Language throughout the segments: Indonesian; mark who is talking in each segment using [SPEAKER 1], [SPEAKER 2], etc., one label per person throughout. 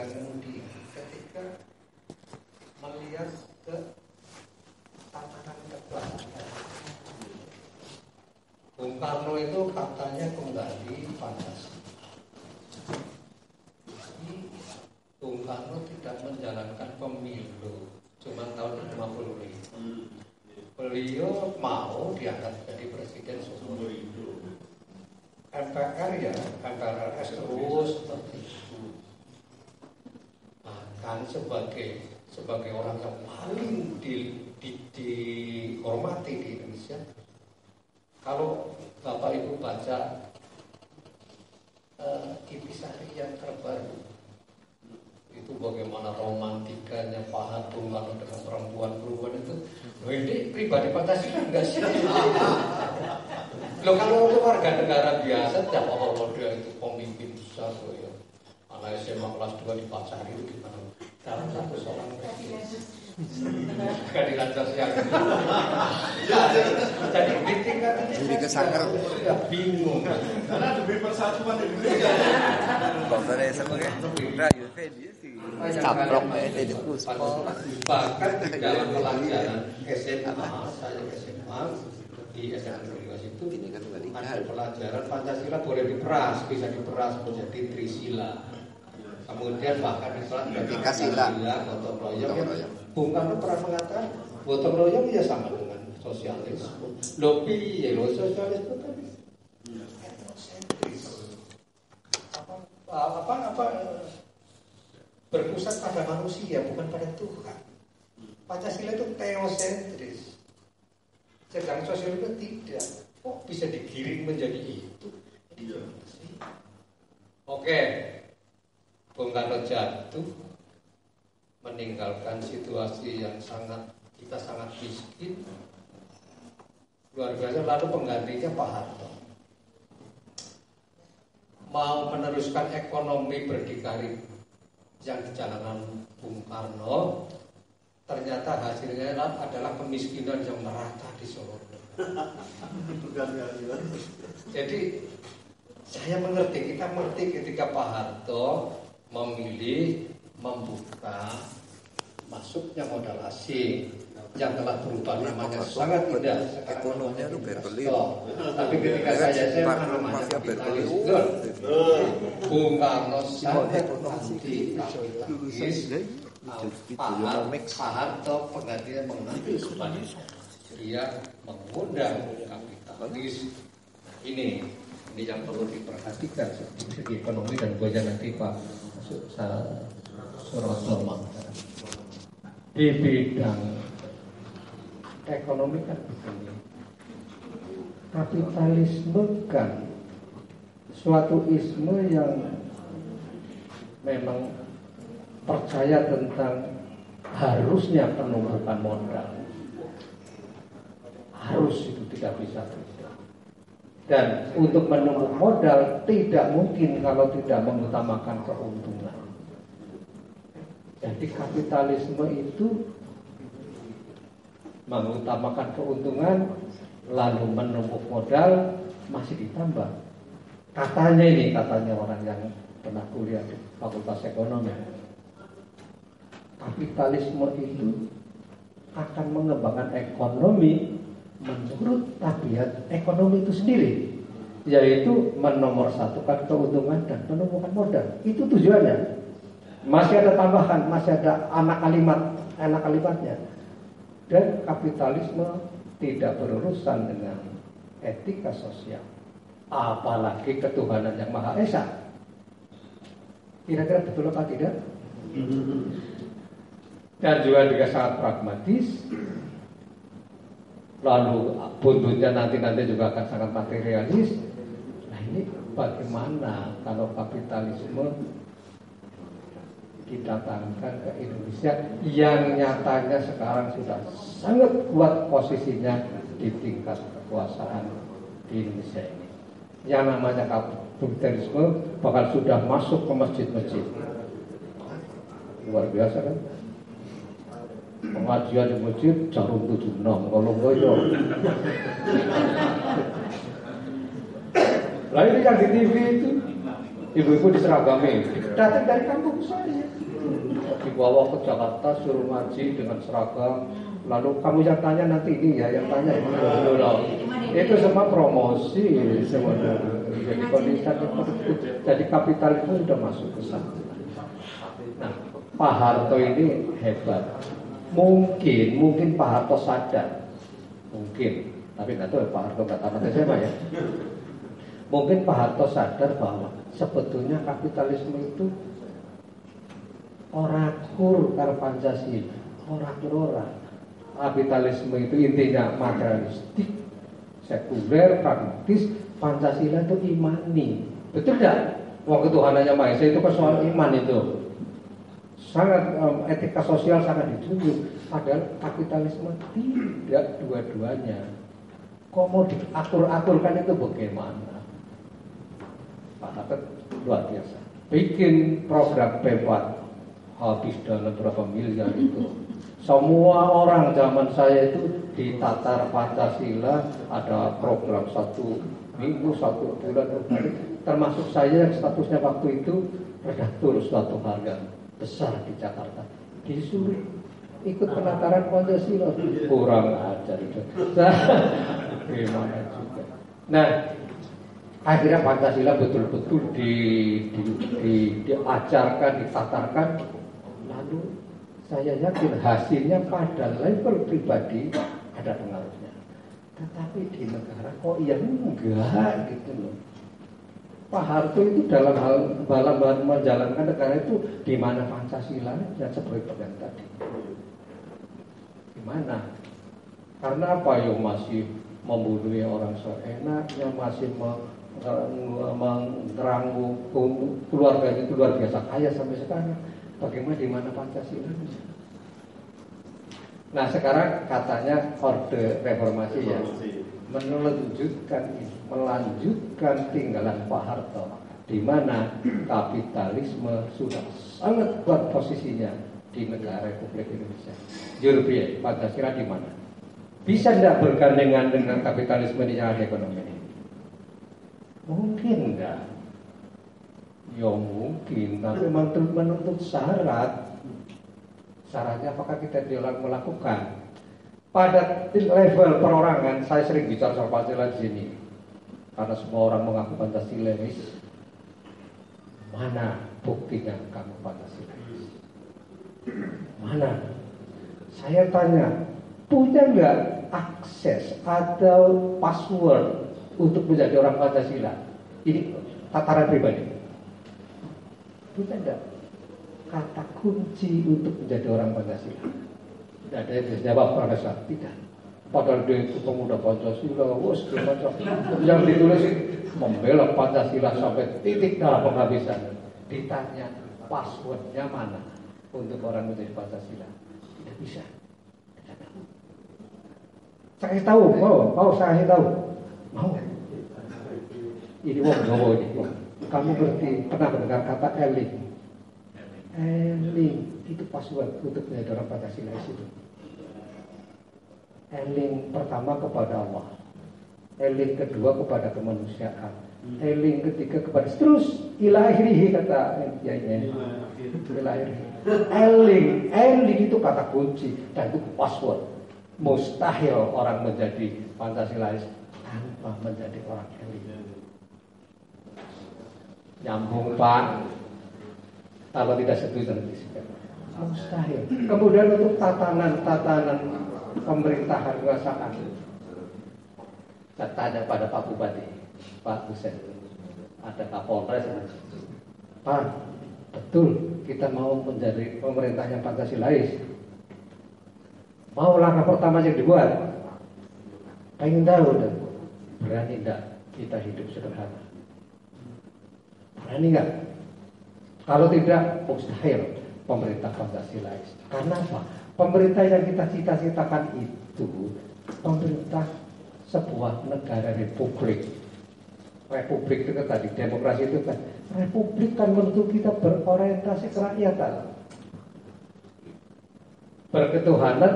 [SPEAKER 1] dengan kemudian ketika melihat ke tatanan kekuasaan. Bung Karno itu katanya kembali Pancasila. Jadi Bung Karno tidak menjalankan pemilu cuma tahun 50. Beliau mau diangkat jadi presiden seumur hidup. MPR ya, MPR terus seperti itu. Bahkan sebagai orang yang paling dihormati di Indonesia, kalau Bapak Ibu baca Intisari yang terbaru, itu bagaimana romantikanya Pak Bung Karno dengan perempuan itu. Loh, ini pribadi Pancasila enggak sih? Loh, kalau untuk warga negara biasa tidak apa-apa dia itu pemimpin besar loh ya. Anak SMA kelas 2 dipacari itu gimana? Dalam satu seorang keadilan sosial. Jadi meeting katanya
[SPEAKER 2] jadi kesangkar.
[SPEAKER 1] Sudah bingung.
[SPEAKER 3] Karena demi persatuan Indonesia.
[SPEAKER 2] Bapak sebagai rayu Fendi sih. Caprok itu
[SPEAKER 1] Bahkan di dalam pelajaran SMA, saya SMA di SMA Universitas itu ada pelajaran Pancasila boleh diperas, bisa diperas menjadi Trisila. Kemudian bahkan di pelajaran gotong royong. Bung Karno pernah mengatakan gotong royong ya sama dengan sosialisme. Lopi ya lo sosialisme tadi etnosentris. Apa berpusat pada manusia bukan pada Tuhan. Pancasila itu teosentris. Sedangkan sosialisme tidak. Kok bisa digiring menjadi itu? Oke. Bung Karno jatuh, meninggalkan situasi yang kita sangat miskin, luar biasa. Lalu penggantinya Pak Harto mau meneruskan ekonomi berdikari yang dijalankan Bung Karno, ternyata hasilnya adalah kemiskinan yang merata di Solo. Jadi saya mengerti, kita mengerti ketika Pak Harto memilih membuka masuknya modal asing yang telah berubah namanya sangat indah.
[SPEAKER 2] Ekonominya itu berbelit.
[SPEAKER 1] Tapi ketika saya namanya kapitalis, Bung Karno sangat anti-kapitalis. Pak Harto penggantinya mengambil supaya dia mengundang kapitalis. Ini yang perlu diperhatikan di segi ekonomi dan gue nanti Pak Surotno di bidang ekonomi kan begini. Kapitalisme kan suatu isme yang memang percaya tentang harusnya penumpukan modal. Harus itu tidak bisa tidak. Dan untuk menumpuk modal tidak mungkin kalau tidak mengutamakan keuntungan. Jadi kapitalisme itu mengutamakan keuntungan lalu menumpuk modal masih ditambah. Katanya orang yang pernah kuliah di Fakultas Ekonomi. Kapitalisme itu akan mengembangkan ekonomi menurut tabiat ekonomi itu sendiri, yaitu menomorsatukan keuntungan dan penumpukan modal. Itu tujuannya. Masih ada tambahan, masih ada anak kalimatnya. Dan kapitalisme tidak berurusan dengan etika sosial, apalagi ketuhanan yang Maha Esa. Kira-kira betul apa tidak? Dan juga sangat pragmatis. Lalu buntutnya nanti juga akan sangat materialis. Nah ini bagaimana kalau kapitalisme didatangkan ke Indonesia yang nyatanya sekarang sudah sangat kuat posisinya di tingkat kekuasaan di Indonesia ini. Yang namanya kapitalisme bahkan sudah masuk ke masjid-masjid. Luar biasa kan? Pengajian di masjid jarum 76 kalau goyo. Lah ini yang di TV itu
[SPEAKER 4] Ibu-ibu diseragami, datang dari kampung saya. Dibawa ke Jakarta suruh ngaji dengan seragam. Lalu kamu yang tanya nanti ini ya, yang tanya ini loh. Itu semua promosi sebenarnya. Jadi kondisi jadi kapitalisme sudah masuk ke sana. Nah, Pak Harto ini hebat. Mungkin Pak Harto sadar, mungkin, tapi nggak tahu Pak Harto nggak tamat SMA ya. Mungkin Pak Harto sadar bahwa sebetulnya kapitalisme itu ora kur karo Pancasila, ora. Kapitalisme itu intinya materialistik, sekuler, pragmatis. Pancasila itu imani, betul tidak? Wong ketuhanannya Maha Esa itu kan soal iman itu. Sangat etika sosial sangat dijunjung. Padahal kapitalisme tidak dua-duanya. Kok mau diatur-aturkan itu bagaimana? Pak Harto luar biasa. Bikin program P4 habis dalam berapa miliar itu. Semua orang zaman saya itu ditatar Pancasila, ada program 1 minggu, 1 bulan, termasuk saya yang statusnya waktu itu redaktur suatu harian besar di Jakarta, disuruh ikut penataran Pancasila. Kurang ajar itu. Gimana juga. Nah, akhirnya Pancasila betul-betul diajarkan, ditatarkan. Lalu saya yakin hasilnya pada level pribadi ada pengaruhnya. Tetapi di negara kok ya enggak gitu loh. Pak Harto itu dalam menjalankan negara itu di mana Pancasila yang seperti yang tadi. Di mana? Karena apa ya masih membunuh orang seenaknya, masih mengeranggu keluarga itu luar biasa kaya sampai sekarang. Bagaimana di mana Pancasila? Nah sekarang katanya orde reformasi ya melanjutkan tinggalan Pak Harto, di mana kapitalisme sudah sangat kuat posisinya di negara Republik Indonesia. Jurbiye, Pancasila di mana? Bisa tidak bergandengan dengan kapitalisme di jalan ekonomi ini? Mungkin enggak. Ya mungkin, tapi menuntut syarat. Syaratnya apakah kita melakukan? Pada level perorangan, saya sering bicara soal Pancasila di sini, karena semua orang mengaku Pancasilais. Mana buktinya kamu Pancasilais? Mana? Saya tanya, punya nggak akses atau password untuk menjadi orang Pancasila? Ini tataran pribadi. Punya nggak kata kunci untuk menjadi orang Pancasila? Tidak ada yang bisa jawab pada saat tidak. Padahal dia itu pemuda Pancasila, yang ditulis membela Pancasila sampai titik dalam penghabisan. Ditanya passwordnya mana untuk orang menjadi Pancasila? Tidak bisa. Tidak tahu. Saya tahu, mau saya tahu, mau. Ini wong Jawa ini. Kamu ngerti pernah mendengar kata eling? Eling itu password untuk menjadi orang Pancasila itu. Eling pertama kepada Allah, eling kedua kepada kemanusiaan, eling ketiga kepada terus ilahi kata ya ilahi. Eling itu kata kunci dan itu password. Mustahil orang menjadi Pancasilais tanpa menjadi orang eling. Nyambung Pak. Kalau tidak setuju nanti mustahil. Kemudian untuk tatanan pemerintahan kekuasaan, saya tanya pada Pak Bupati, Pak Husen, ada Kapolres, Pak, betul kita mau menjadi pemerintah yang Pancasilais? Mau langkah pertama yang dibuat? Pengen tahu dan berani enggak kita hidup sederhana? Berani enggak? Kalau tidak, mustahil pemerintah Pancasilais. Karena apa? Pemerintah yang kita cita-citakan itu pemerintah sebuah negara republik. Republik itu kan tadi, demokrasi itu kan. Republik kan menurut kita berorientasi kerakyatan, berketuhanan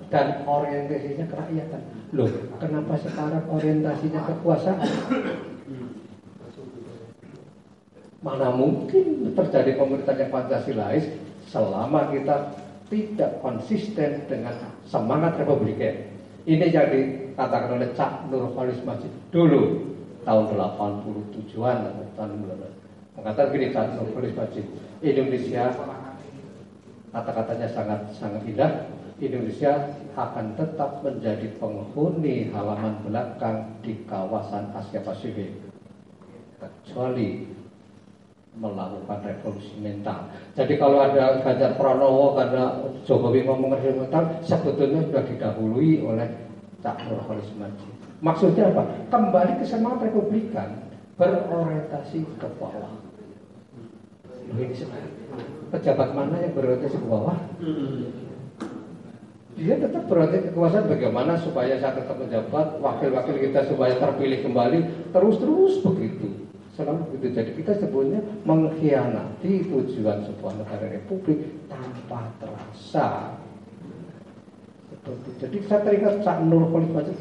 [SPEAKER 4] dan orientasinya kerakyatan. Loh, kenapa sekarang orientasinya kekuasaan? Mana mungkin terjadi pemerintahan yang Pancasilais selama kita tidak konsisten dengan semangat republikan. Ini yang dikatakan oleh Cak Nurholis Majid dulu tahun 87-an tahun 90. Mengatakan gini Cak Nurholis Majid, Indonesia, kata-katanya sangat indah, Indonesia akan tetap menjadi penghuni halaman belakang di kawasan Asia Pasifik kecuali melakukan revolusi mental. Jadi kalau ada Ganjar Pranowo, karena Jokowi ngomong revolusi mental, sebetulnya sudah didahului oleh Cak Nurholis Majid. Maksudnya apa? Kembali ke semangat republikan, berorientasi ke bawah. Ini pejabat mana yang berorientasi ke bawah? Dia tetap berorientasi ke kekuasaan. Bagaimana supaya saya tetap menjabat, wakil-wakil kita supaya terpilih kembali, terus begitu. Selalu begitu. Jadi kita sebetulnya mengkhianati tujuan sebuah negara republik tanpa terasa. Jadi saya teringat Cak Nurholis Majid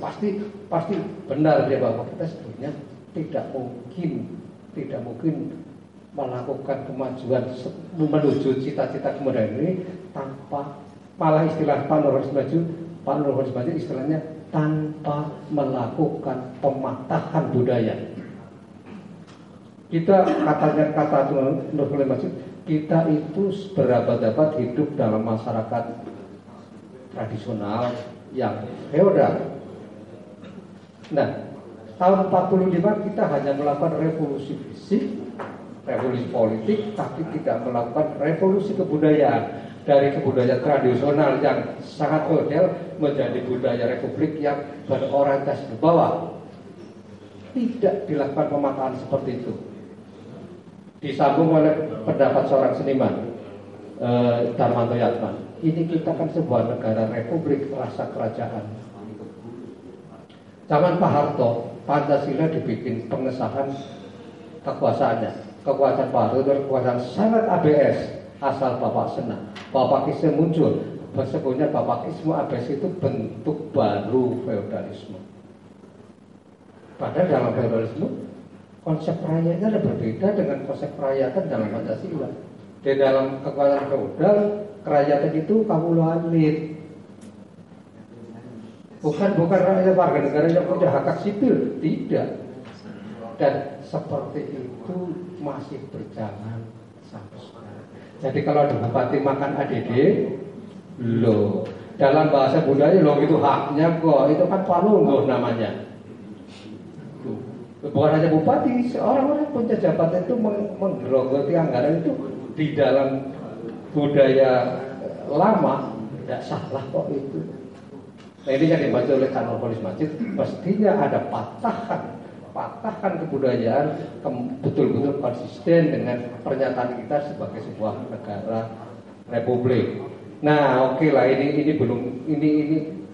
[SPEAKER 4] pasti benar dia bahwa kita sebetulnya tidak mungkin melakukan kemajuan menuju cita-cita kemudian ini tanpa, malah istilah Pak Nurholis Majid istilahnya tanpa melakukan pematahan budaya. Kita kata Nurholis Majid, kita itu berabad-abad hidup dalam masyarakat tradisional yang feodal. Nah, tahun 45 kita hanya melakukan revolusi fisik, revolusi politik, tapi tidak melakukan revolusi kebudayaan. Dari kebudayaan tradisional yang sangat feodal menjadi budaya republik yang berorientasi ke bawah. Tidak dilakukan pematahan seperti itu. Disambung oleh pendapat seorang seniman, Darmanto Yatman. Ini kita kan sebuah negara republik rasa kerajaan. Zaman Pak Harto, Pancasila dibikin pengesahan kekuasaannya. Kekuasaan Pak Harto itu kekuasaan sangat ABS, asal Bapak senang. Bapak Kismu muncul, sebetulnya Bapak Kismu ABS itu bentuk baru feodalisme. Padahal dalam feodalisme konsep perayaannya ada berbeda dengan konsep perayaan dalam Pancasila. Di dalam kekuasaan feodal, kerajaan itu kamulanit. Bukan rakyat warga negara yang punya hak sipil, tidak. Dan seperti itu masih berjalan sampai sekarang. Jadi kalau ada bupati makan ADD, loh, dalam bahasa budaya loh itu haknya kok, itu kan palungguh namanya. Bukan hanya bupati, orang-orang punya jabatan itu menggerogoti anggaran itu di dalam budaya lama, tidak salah kok itu. Nah, ini yang dibaca oleh Cak Nurholis Majid, mestinya ada patahan kebudayaan betul-betul konsisten dengan pernyataan kita sebagai sebuah negara republik. Nah, oke lah, ini belum ini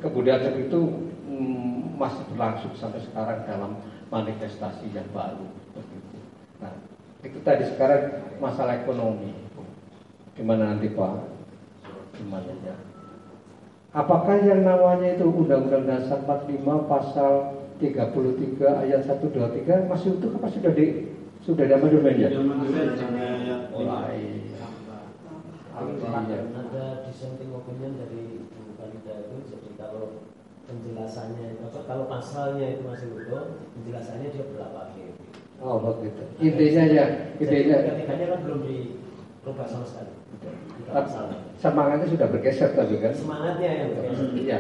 [SPEAKER 4] kebudayaan itu masih berlangsung sampai sekarang dalam manifestasi yang baru. Nah, itu tadi sekarang masalah ekonomi. Gimana nanti Pak? Gimana ya? Apakah yang namanya itu Undang-Undang Dasar 45 pasal 33 ayat 1, 2, 3 masih utuh apa sudah diamandemen ya? Mulai.
[SPEAKER 5] Ada dissenting opinion dari Bu Kalida itu, jadi kalau penjelasannya itu, kalau pasalnya itu masih utuh, penjelasannya dia berlapis.
[SPEAKER 4] Oh begitu. Intinya
[SPEAKER 5] ketiganya kan belum dirubah sama sekali.
[SPEAKER 4] Semangatnya sudah bergeser tadi kan?
[SPEAKER 5] Semangatnya yang bergeser.
[SPEAKER 4] Iya.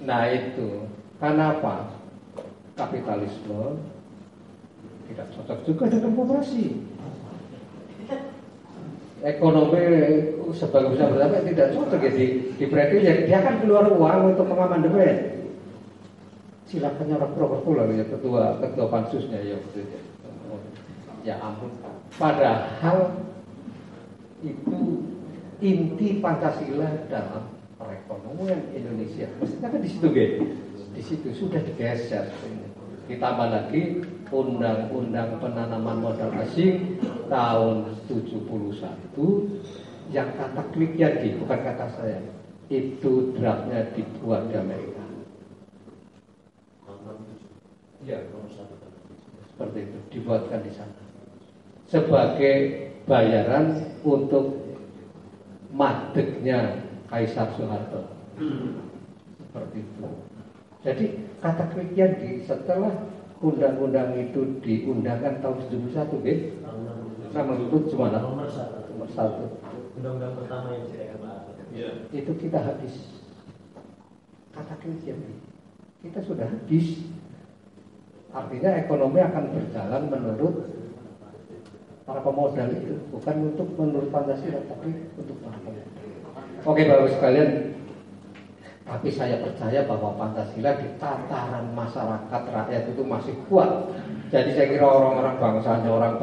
[SPEAKER 4] Nah itu kenapa kapitalisme tidak cocok juga dengan koperasi. Ekonomi sebagai usaha bersama tidak cocok ya di prediksi ya, dia akan keluar uang untuk mengamandemen. Silakan nyorok prokurlah ya ketua pansusnya ya. Ya ampun. Padahal itu inti Pancasila dalam perekonomian Indonesia. Maksudnya kan di situ guys. Di situ sudah digeser. Ditambah lagi Undang-Undang Penanaman Modal Asing tahun 71 yang kata kliknya bukan kata saya. Itu draftnya dibuat di Amerika. Ya, seperti itu dibuatkan di sana. sebagai bayaran untuk madegnya Kaisar Soeharto. Seperti itu. Jadi kata Kristiani setelah undang-undang itu diundangkan tahun 71, nama itu cuma nomor 1.
[SPEAKER 5] Undang-undang pertama yang tidak Pak.
[SPEAKER 4] Itu kita habis. Kata Kristiani, kita sudah habis. Artinya ekonomi akan berjalan menurut para pemodal itu, bukan untuk menurut Pancasila, tapi untuk para pemodal. Oke Bapak sekalian, tapi saya percaya bahwa Pancasila di tataran masyarakat rakyat itu masih kuat. Jadi saya kira orang-orang bangsanya orang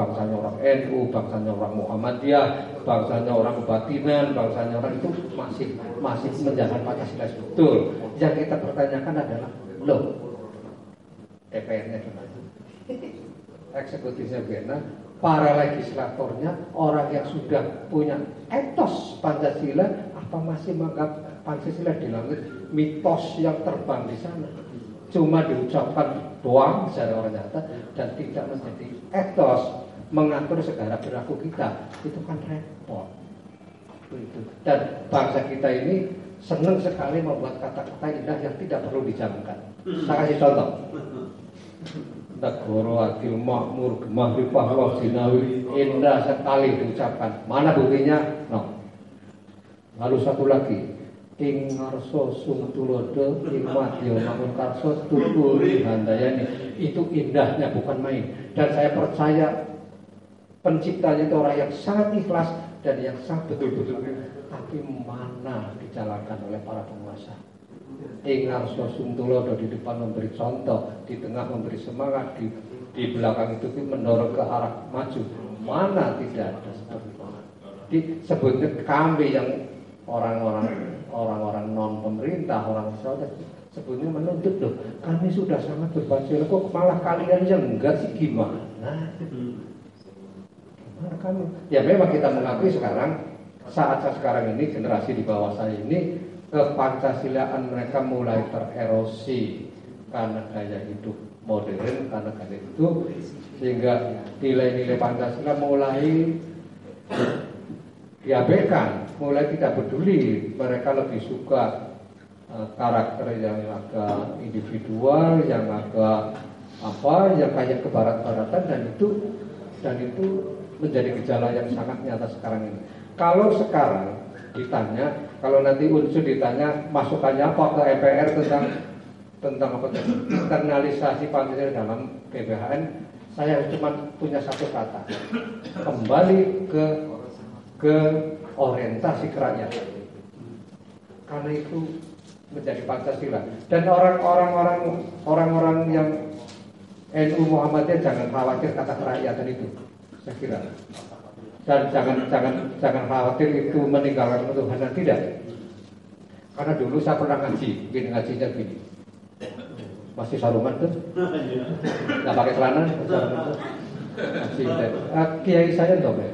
[SPEAKER 4] NU, bangsanya orang Muhammadiyah, bangsanya orang Kebatinan, bangsanya orang itu masih menjalankan Pancasila betul. Yang kita pertanyakan adalah, loh, DPR-nya gimana? Eksekutifnya gimana? Para legislatornya, orang yang sudah punya etos Pancasila, apa masih menganggap Pancasila di langit mitos yang terbang di sana? Cuma diucapkan doang secara orang nyata dan tidak menjadi etos mengatur segala perilaku kita. Itu kan repot. Itu. Dan bangsa kita ini senang sekali membuat kata-kata indah yang tidak perlu dijamkan. Saya kasih contoh. Negara adil makmur gemah ripah wa jinawi, indah sekali diucapkan. Mana buktinya? No. Lalu satu lagi, ing ngarso sung tulodo ing madya namun karso tuturi handayani. Itu indahnya bukan main. Dan saya percaya penciptanya itu orang yang sangat ikhlas dan yang sangat betul-betul. Tapi mana dijalankan oleh para penguasa? Ingar sosuntulodo di depan memberi contoh, di tengah memberi semangat, di belakang itu mendorong ke arah maju. Mana tidak ada seperti itu. Sebetulnya kami yang orang-orang non pemerintah, orang saudara sebetulnya menuntut loh. Kami sudah sangat berhasil, kok malah kalian yang enggak sih gimana? Gimana kamu? Ya memang kita mengakui sekarang saat sekarang ini generasi di bawah saya ini kepancasilaan mereka mulai tererosi karena gaya hidup modern, karena gaya itu sehingga nilai-nilai Pancasila mulai diabaikan, mulai tidak peduli. Mereka lebih suka karakter yang agak individual, yang agak yang kayak kebarat-baratan, dan itu menjadi gejala yang sangat nyata sekarang ini. Kalau sekarang ditanya, kalau nanti unsur ditanya masukannya apa ke MPR tentang apa internalisasi Pancasila dalam GBHN, saya cuma punya satu kata: kembali ke orientasi kerakyatan. Karena itu menjadi Pancasila. Dan orang-orang yang NU Muhammadiyah jangan khawatir kata kerakyatan itu, saya kira. Dan jangan khawatir itu meninggalkan ketuhanan, tidak. Karena dulu saya pernah ngaji, ngajinya gini. Masih sarungan tuh, nggak pakai celana, ngaji. Kiai saya dong ya.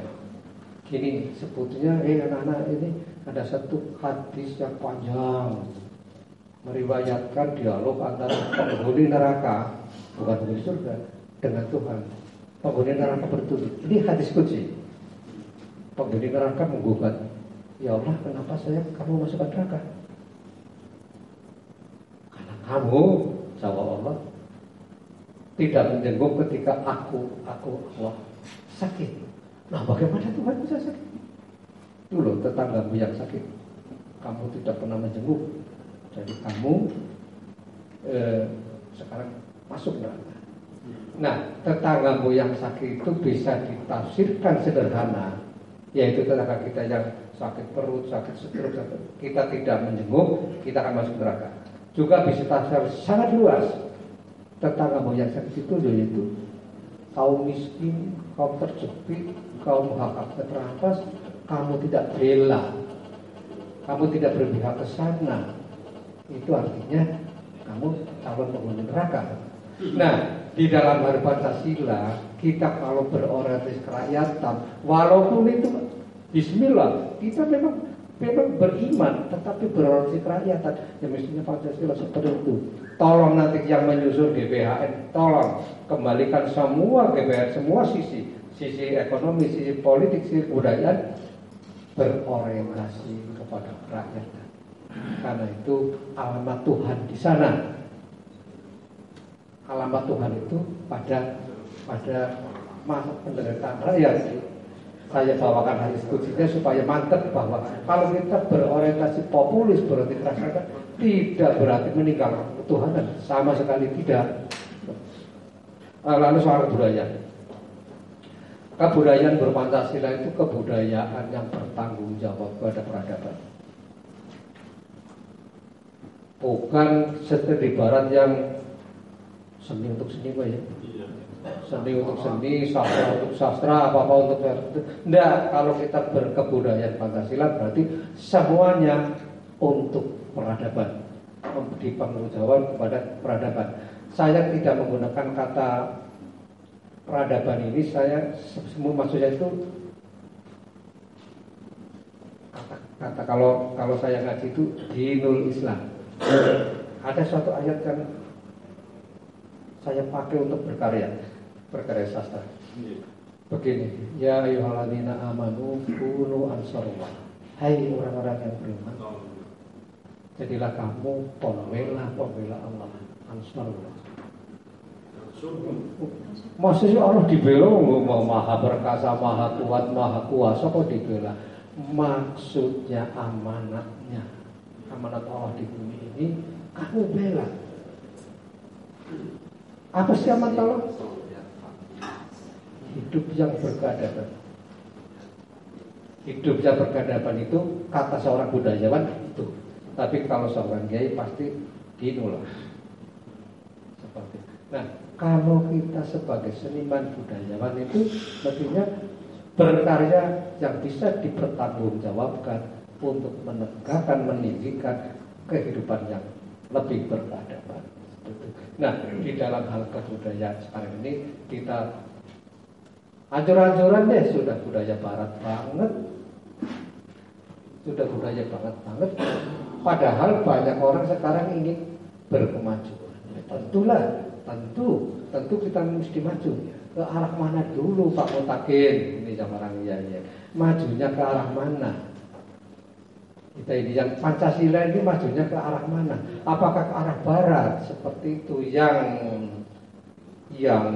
[SPEAKER 4] Gini, sebetulnya anak-anak ini ada satu hadis yang panjang meriwayatkan dialog antara penghuni neraka, bukan penghuni surga, dengan Tuhan. Penghuni neraka bertutur, ini hadis qudsi. Penghuni neraka menggugat, ya Allah, kenapa kamu masukkan neraka? Karena kamu, jawab Allah, tidak menjenguk ketika aku Allah sakit. Nah, bagaimana Tuhan bisa sakit? Itu loh tetanggamu yang sakit, kamu tidak pernah menjenguk, jadi kamu sekarang masuk neraka. Nah, tetanggamu yang sakit itu bisa ditafsirkan sederhana, yaitu tetangga kita yang sakit perut, sakit stroke, kita tidak menjenguk, kita akan masuk neraka. Juga bisa tafsir sangat luas. Tetanggamu yang sakit itu yaitu kaum miskin, kaum terjepit, kaum hak teratas, kamu tidak bela, kamu tidak berpihak ke sana. Itu artinya kamu calon penghuni neraka. Nah, di dalam hal Pancasila, kita kalau berorientasi kerakyatan, walaupun itu bismillah, kita memang beriman, tetapi berorientasi kerakyatan. Ya mestinya Pancasila seperti itu. Tolong nanti yang menyusun GBHN, tolong kembalikan semua GBHN, semua sisi, sisi ekonomi, sisi politik, sisi budaya berorientasi kepada rakyat. Karena itu alamat Tuhan di sana. Alamat Tuhan itu pada masa penderitaan rakyat. Saya bawakan hadis kutsinya supaya mantap bahwa kalau kita berorientasi populis, berorientasi rakyat, tidak berarti meninggalkan ketuhanan, sama sekali tidak. Lalu soal budaya. Kebudayaan berpancasila itu kebudayaan yang bertanggung jawab pada peradaban. Bukan seperti barat yang seni untuk seni, Pak ya. Seni untuk seni, sastra untuk sastra, apa-apa untuk itu. Enggak, kalau kita berkebudayaan Pancasila berarti semuanya untuk peradaban, memberi tanggung jawab kepada peradaban. Saya tidak menggunakan kata peradaban ini, saya semua maksudnya itu kata kalau saya ngaji itu dinul Islam. Ada suatu ayat yang saya pakai untuk berkarya sastra. Begini, ya ayyuhalladzina amanu kunu ansarullah. Hai orang-orang yang beriman, jadilah kamu pembela Allah, ansarullah. Maksudnya Allah dibela, mau maha perkasa, maha kuat, maha kuasa, kok dibela? Maksudnya amanat Allah di bumi ini kamu bela. Apa sih amanat Allah? Hidup yang berkeadaban. Hidup yang berkeadaban itu kata seorang budayawan itu. Tapi kalau seorang kiai pasti dinul. Seperti. Nah, kalau kita sebagai seniman budayawan itu mestinya berkarya yang bisa dipertanggungjawabkan untuk menegakkan, meninggikan kehidupan yang lebih berkeadaban. Nah, di dalam hal kebudayaan sekarang ini kita ancur-ancuran deh, sudah budaya barat banget. Sudah budaya banget. Padahal banyak orang sekarang ingin berkemajuan. Tentu kita mesti maju. Ke arah mana dulu Pak Mutakin? Ini sama orang ya. Majunya ke arah mana? Kita ini yang Pancasila ini majunya ke arah mana? Apakah ke arah barat seperti itu yang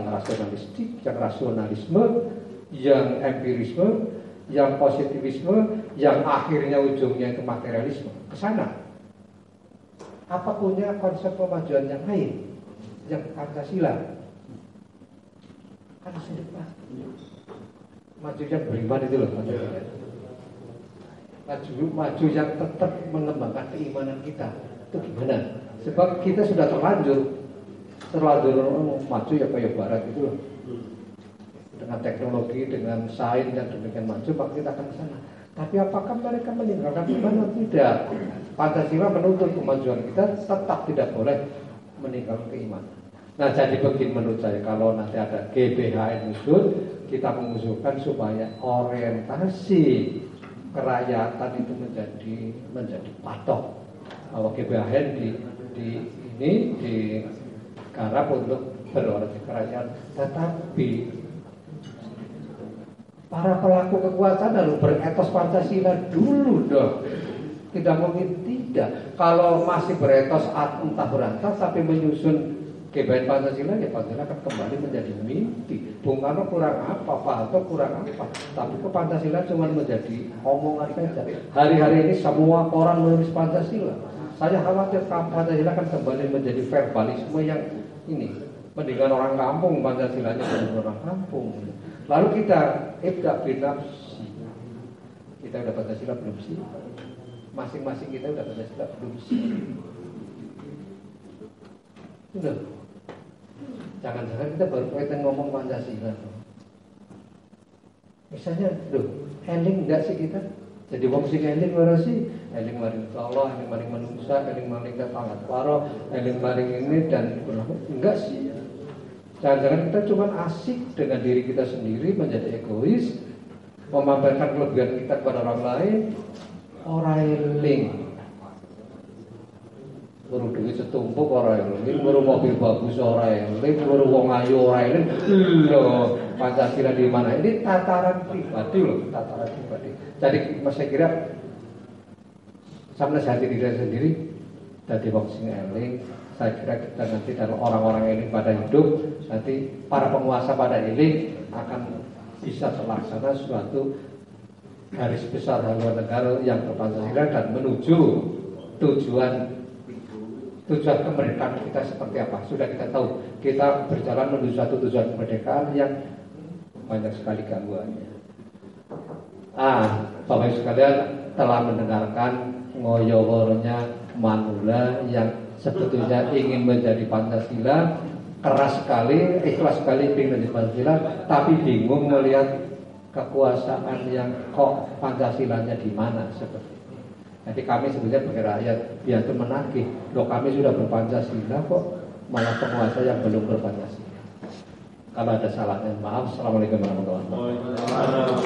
[SPEAKER 4] rasionalistik, yang rasionalisme, yang empirisme, yang positivisme, yang akhirnya ujungnya itu materialisme? Ke sana. Apa punya konsep pemajuan yang lain? Yang Pancasila? Kan sudah Pak. Majunya beriman itu loh. Maju yang tetap mengembangkan keimanan kita. Itu gimana? Sebab kita sudah terlanjur maju ya kayak barat itu loh. Dengan teknologi, dengan sains yang demikian maju, maka kita akan ke sana. Tapi apakah mereka meninggalkan iman? Tidak. Pancasila menuntut kemajuan kita tetap tidak boleh meninggalkan keimanan. Nah, jadi begini menurut saya, kalau nanti ada GBHN usul, kita mengusulkan supaya orientasi kerakyatan itu menjadi patok, bahwa GBHN digarap untuk berorientasi kerakyatan. Tetapi para pelaku kekuasaan harus beretos Pancasila dulu dong. Tidak mungkin tidak. Kalau masih beretos entah berantas tapi menyusun GBHN Pancasila, ya Pancasila akan kembali menjadi mimpi. Bung Karno kurang apa, Pak Harto kurang apa, tapi ke Pancasila cuma menjadi omongan saja. Hari-hari ini semua orang menulis Pancasila. Saya khawatir Pancasila akan kembali menjadi verbalisme yang ini. Mendingan orang kampung Pancasilanya bukan orang kampung. Lalu kita ibda binafsi. Kita udah Pancasila belum sih? Masing-masing kita udah Pancasila belum sih? Sudah. Jangan-jangan kita baru pengen ngomong Pancasila. Misalnya, eling enggak sih kita? Jadi wong sing eling ora sih? Eling maring Allah, eling maring manusia, eling maring tetangga paro, eling maring ini dan enggak sih. Jangan-jangan kita cuma asik dengan diri kita sendiri, menjadi egois, memamerkan kelebihan kita kepada orang lain, orang eling Nguru duit setumpuk ora eling, nguru mobil bagus ora eling, nguru wong ayu ora eling. Lho, Pancasila di mana? Ini tataran pribadi loh, tataran pribadi. Jadi saya kira sama hati diri sendiri dari wong sing eling. Saya kira kita nanti kalau orang-orang eling pada hidup, nanti para penguasa pada eling akan bisa terlaksana suatu garis besar haluan negara yang berpancasila dan menuju tujuan kemerdekaan kita seperti apa. Sudah kita tahu, kita berjalan menuju satu tujuan kemerdekaan yang banyak sekali gangguannya. Bapak Ibu sekalian telah mendengarkan ngoyo-woronya Manula yang sebetulnya ingin menjadi Pancasila, keras sekali, ikhlas sekali ingin menjadi Pancasila, tapi bingung melihat kekuasaan yang kok Pancasilanya di mana seperti. Jadi kami sebenarnya bagi rakyat biar itu menagih, loh kami sudah berpancasila kok malah penguasa yang belum berpancasila. Kalau ada salahnya maaf. Assalamualaikum warahmatullahi wabarakatuh.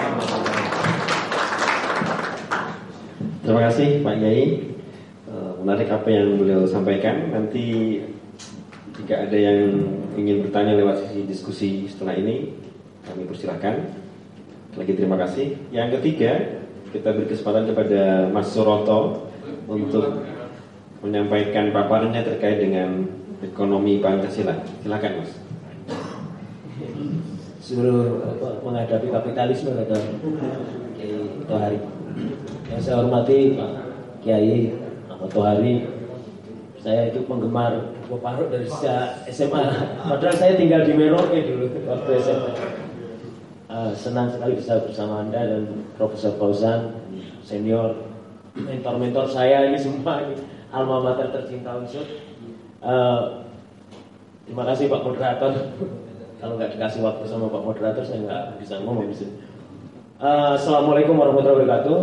[SPEAKER 6] Terima kasih Pak Kiai. Menarik apa yang beliau sampaikan. Nanti jika ada yang ingin bertanya lewat sesi diskusi setelah ini, kami persilahkan. Lagi terima kasih. Yang ketiga, kita beri kesempatan kepada Mas Suroto untuk menyampaikan paparannya terkait dengan ekonomi Pancasila. Silakan Mas.
[SPEAKER 5] Suruh menghadapi kapitalisme kata Kiai Tohari. Yang saya hormati Pak Kiai Tohari. Saya itu penggemar Pak Faruk dari sejak SMA. Padahal saya tinggal di Merauke dulu waktu SMA. Senang sekali bisa bersama Anda dan Profesor Fauzan senior, mentor-mentor saya ini semua ini alma mater tercinta Unsur. Terima kasih Pak Moderator. Kalau nggak dikasih waktu sama Pak Moderator saya nggak bisa ngomong di sini. Assalamualaikum warahmatullahi wabarakatuh.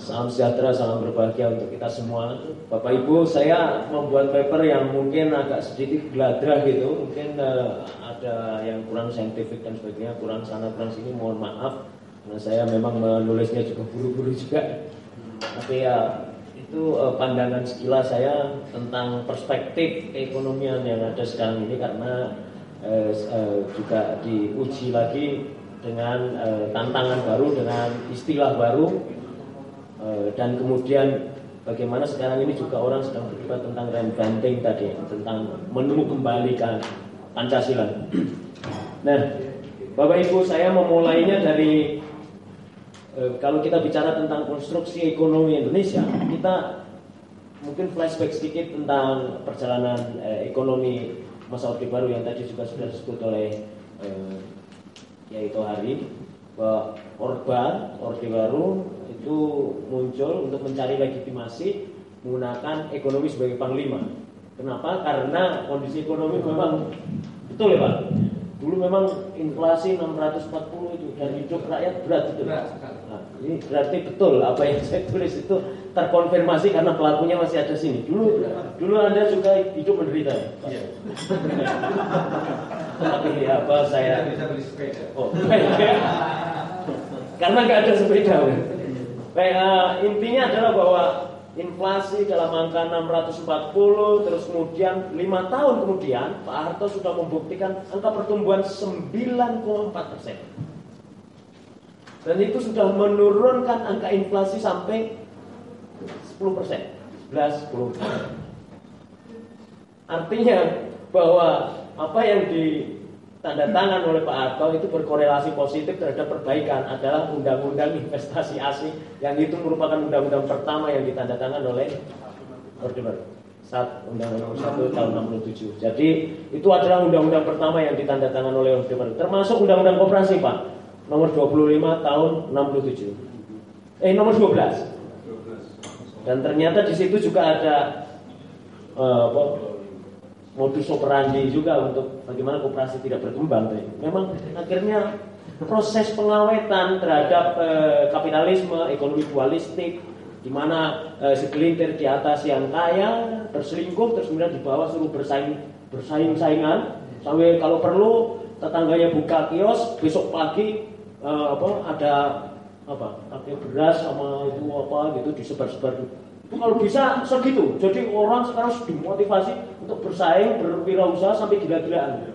[SPEAKER 5] Salam sejahtera, salam berbahagia untuk kita semua. Bapak Ibu, saya membuat paper yang mungkin agak sedikit geladrah gitu. Mungkin ada yang kurang saintifik dan sebagainya, kurang sana kurang sini, mohon maaf. Karena saya memang menulisnya juga buru-buru juga. Tapi ya itu pandangan sekilas saya tentang perspektif keekonomian yang ada sekarang ini. Karena juga diuji lagi dengan tantangan baru, dengan istilah baru. Dan kemudian bagaimana sekarang ini juga orang sedang berdebat tentang reinventing tadi, tentang menemu kembalikan Pancasila. Nah, Bapak Ibu, saya memulainya dari kalau kita bicara tentang konstruksi ekonomi Indonesia, kita mungkin flashback sedikit tentang perjalanan ekonomi masa Orde Baru yang tadi juga sudah disebut oleh Kiai Tohari, bahwa Orde Baru itu muncul untuk mencari legitimasi menggunakan ekonomi sebagai panglima. Kenapa? Karena kondisi ekonomi memang betul ya Pak. Dulu memang inflasi 640 itu dan hidup rakyat berat itu. Nah, ini berarti betul apa yang saya tulis itu terkonfirmasi karena pelakunya masih ada sini. Dulu Anda juga hidup menderita ya Pak. Iya. Tapi apa saya bisa beli sepeda. Oh, karena nggak ada sepeda. Intinya adalah bahwa inflasi dalam angka 640, terus kemudian 5 tahun kemudian Pak Harto sudah membuktikan angka pertumbuhan 9,4%. Dan itu sudah menurunkan angka inflasi sampai 10%, 11-10%. Artinya bahwa apa yang ditandatangan oleh Pak Harto itu berkorelasi positif terhadap perbaikan adalah undang-undang investasi asing yang itu merupakan undang-undang pertama yang ditandatangan oleh Orde Baru. Saat Undang-Undang 1 tahun 67. Jadi itu adalah undang-undang pertama yang ditandatangan oleh Orde Baru. Termasuk undang-undang koperasi Pak, nomor 25 tahun 67. Nomor 12. Dan ternyata di situ juga ada modus operandi juga untuk bagaimana koperasi tidak berkembang. Memang akhirnya proses pengawetan terhadap kapitalisme, ekonomi dualistik, di mana segelintir di atas yang kaya berselingkuh, terus kemudian di bawah suruh bersaing-saingan, sampai kalau perlu tetangganya buka kios, besok pagi ada pakai beras sama itu apa gitu disebar-sebar Kalau bisa segitu. Jadi orang sekarang dimotivasi untuk bersaing, berwirausaha sampai gila-gilaan.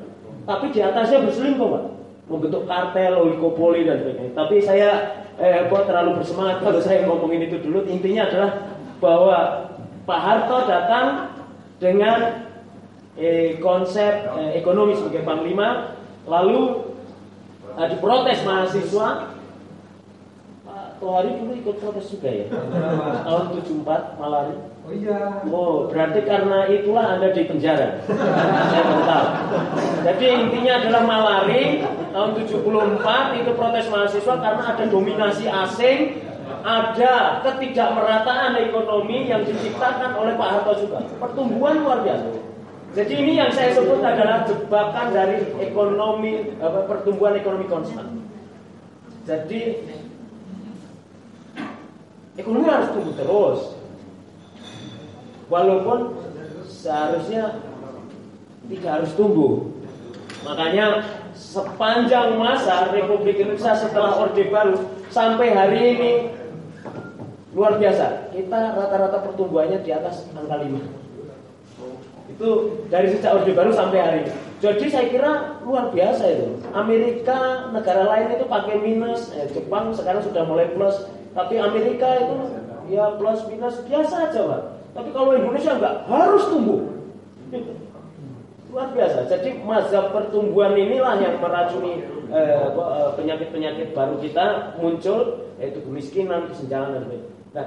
[SPEAKER 5] Tapi di atasnya berselingkuh, Pak. Membentuk kartel, oligopoli dan sebagainya. Tapi saya terlalu bersemangat kalau saya ngomongin itu dulu. Intinya adalah bahwa Pak Harto datang dengan konsep ekonomi sebagai panglima, lalu diprotes mahasiswa. Tohari dulu ikut protes juga ya? Tahun 74 Malari.
[SPEAKER 4] Oh iya.
[SPEAKER 5] Oh, berarti karena itulah Anda di penjara. Saya baru tahu. Jadi intinya adalah Malari tahun 74 itu protes mahasiswa karena ada dominasi asing, ada ketidakmerataan ekonomi yang diciptakan oleh Pak Harto juga. Pertumbuhan luar biasa. Jadi ini yang saya sebut adalah jebakan dari ekonomi, pertumbuhan ekonomi konstan. Jadi ekonomi harus tumbuh terus, walaupun seharusnya tidak harus tumbuh. Makanya sepanjang masa Republik Indonesia setelah Orde Baru sampai hari ini luar biasa. Kita rata-rata pertumbuhannya di atas angka 5. Itu dari sejak Orde Baru sampai hari ini. Jadi saya kira luar biasa itu. Amerika, negara lain itu pakai minus, Jepang sekarang sudah mulai plus. Tapi Amerika itu ya plus minus biasa aja, Pak. Tapi kalau Indonesia enggak, harus tumbuh. Luar biasa. Jadi mazhab pertumbuhan inilah yang meracuni penyakit-penyakit baru kita muncul, yaitu kemiskinan, kesenjangan dan sebagainya. Nah,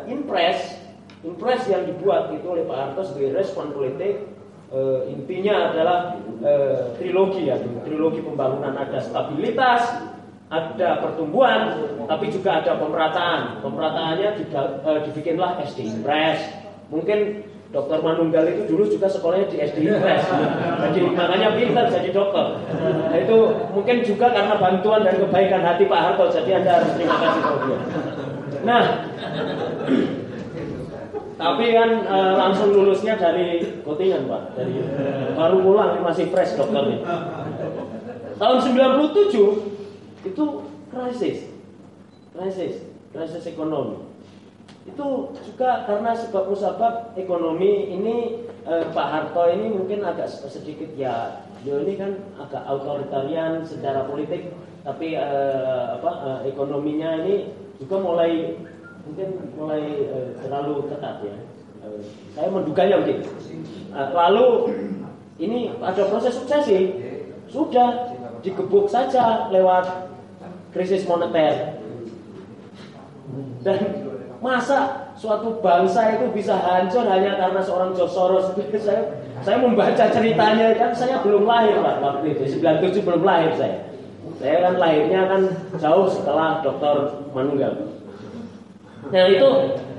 [SPEAKER 5] impres yang dibuat itu oleh Pak Harto sebagai respon politik, intinya adalah trilogi pembangunan. Ada stabilitas, ada pertumbuhan, tapi juga ada pemerataan. Pemerataannya dibikinlah SD Impres. Mungkin Dr. Manunggal itu dulu juga sekolahnya di SD Impres. Jadi makanya pintar jadi dokter. Nah, itu mungkin juga karena bantuan dan kebaikan hati Pak Harto. Jadi Anda harus terima kasih kepada dia. Nah, tapi kan langsung lulusnya dari Kotingan, Pak. Dari baru pulang masih fresh dokternya. Tahun 97 itu krisis ekonomi. Itu juga karena sebab musabab ekonomi ini, Pak Harto ini mungkin agak sedikit ya, beliau ini kan agak authoritarian secara politik, tapi ekonominya ini juga mulai terlalu ketat ya. Saya menduganya begitu. Lalu ini ada proses suksesi, sudah digebuk saja lewat krisis moneter. Dan masa suatu bangsa itu bisa hancur hanya karena seorang George Soros? Saya membaca ceritanya kan, saya belum lahir Pak waktu itu, 97 belum lahir saya. Saya kan lahirnya kan jauh setelah Dr. Manunggal. Nah itu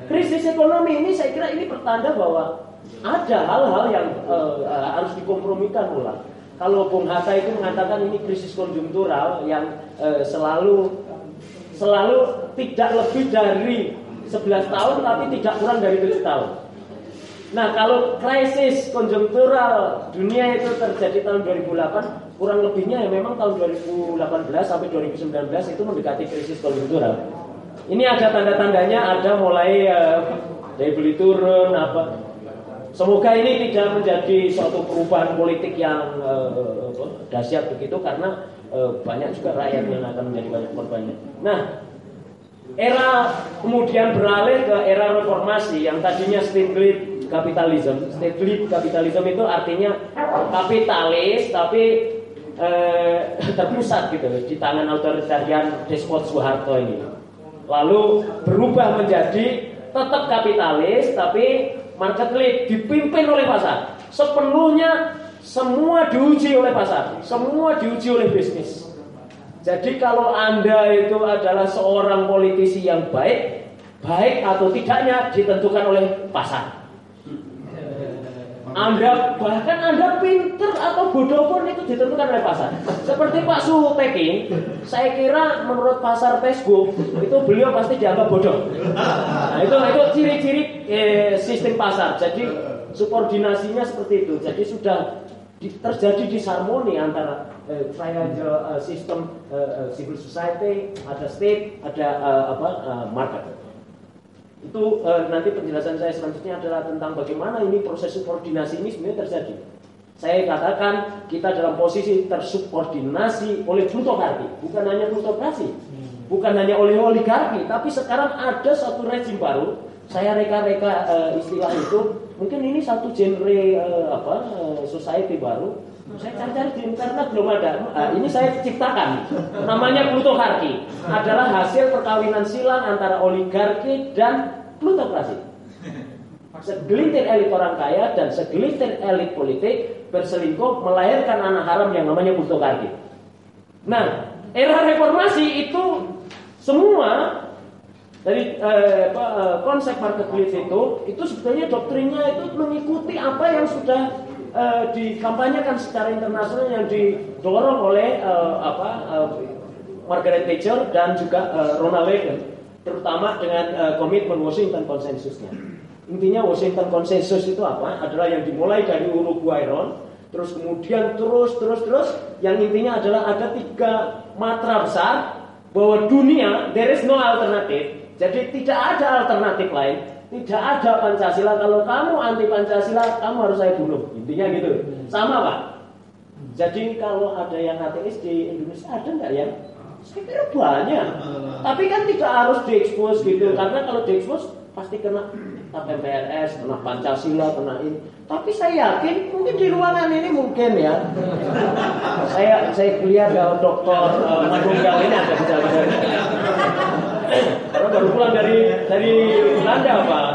[SPEAKER 5] krisis ekonomi ini saya kira ini pertanda bahwa ada hal-hal yang harus dikompromikan ulang. Kalau Bung Hatta itu mengatakan ini krisis konjungtural yang selalu tidak lebih dari 11 tahun tapi tidak kurang dari 7 tahun. Nah kalau krisis konjungtural dunia itu terjadi tahun 2008, kurang lebihnya ya memang tahun 2018 sampai 2019 itu mendekati krisis konjungtural. Ini ada tanda-tandanya, ada mulai daya beli turun apa. Semoga ini tidak menjadi suatu perubahan politik yang dahsyat begitu, karena banyak juga rakyat yang akan menjadi banyak korbannya. Nah, era kemudian beralih ke era reformasi yang tadinya state-led capitalism. State-led capitalism itu artinya kapitalis tapi terpusat gitu di tangan otoritarian despot Soeharto ini. Lalu berubah menjadi tetap kapitalis tapi market lead, dipimpin oleh pasar. Sepenuhnya semua diuji oleh pasar, semua diuji oleh bisnis. Jadi kalau Anda itu adalah seorang politisi yang baik atau tidaknya ditentukan oleh pasar. Bahkan Anda pinter atau bodoh pun itu ditentukan oleh pasar. Seperti Pak Suhu Peking, saya kira menurut pasar Facebook itu beliau pasti dianggap bodoh. Nah, itu ciri-ciri sistem pasar. Jadi subordinasinya seperti itu. Jadi sudah terjadi disharmoni antara triangle sistem civil society, ada state, ada market. Itu nanti penjelasan saya selanjutnya adalah tentang bagaimana ini proses subordinasi ini sebenarnya terjadi. Saya katakan kita dalam posisi tersubordinasi oleh plutokrasi, bukan hanya plutokrasi, bukan hanya oleh oligarki, tapi sekarang ada satu rezim baru. Saya reka-reka istilah itu, mungkin ini satu genre society baru. Saya cari-cari di internet belum ada. Ini saya ciptakan. Namanya plutokrasi. Adalah hasil perkawinan silang antara oligarki dan plutokrasi. Segelintir elit orang kaya dan segelintir elit politik berselingkuh melahirkan anak haram yang namanya plutokrasi. Nah, era reformasi itu semua dari konsep marketplace itu sebetulnya doktrinnya itu mengikuti apa yang sudah dikampanyekan secara internasional yang didorong oleh Margaret Thatcher dan juga Ronald Reagan, terutama dengan komitmen Washington Consensusnya. Intinya Washington Consensus itu apa? Adalah yang dimulai dari Uruguay Ron, terus kemudian terus yang intinya adalah ada 3 matra besar bahwa dunia there is no alternative. Jadi tidak ada alternatif lain, tidak ada Pancasila. Kalau kamu anti Pancasila, kamu harus saya bunuh. Intinya gitu. Sama Pak. Jadi kalau ada yang ateis di Indonesia ada nggak ya? Saya kira banyak. Tapi kan tidak harus diekspos gitu. Karena kalau diekspos pasti kena MPRS, kena Pancasila, kena ini. Tapi saya yakin mungkin di ruangan ini mungkin ya. Saya lihat kalau Doktor Madunggal ini ada gejala-gejala. Karena baru pulang dari Belanda Pak.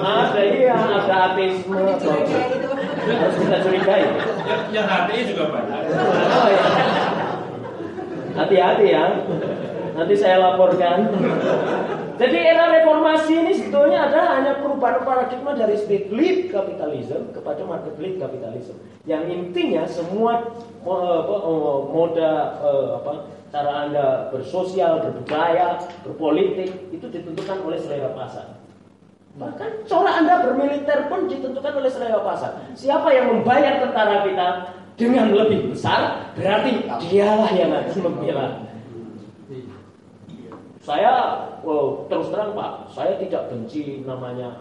[SPEAKER 5] Ada ateisme. Harus kita curigai.
[SPEAKER 3] Yang ateis juga banyak.
[SPEAKER 5] Oh, ya. Hati-hati ya. Nanti saya laporkan. Jadi era reformasi ini sebetulnya adalah hanya perubahan paradigma dari state-led capitalism kepada market-led capitalism. Yang intinya semua moda cara Anda bersosial, berbudaya, berpolitik itu ditentukan oleh selera pasar. Bahkan cara Anda bermiliter pun ditentukan oleh selera pasar. Siapa yang membayar tentara kita dengan lebih besar, berarti dialah yang akan membela. Saya terus terang Pak, saya tidak benci namanya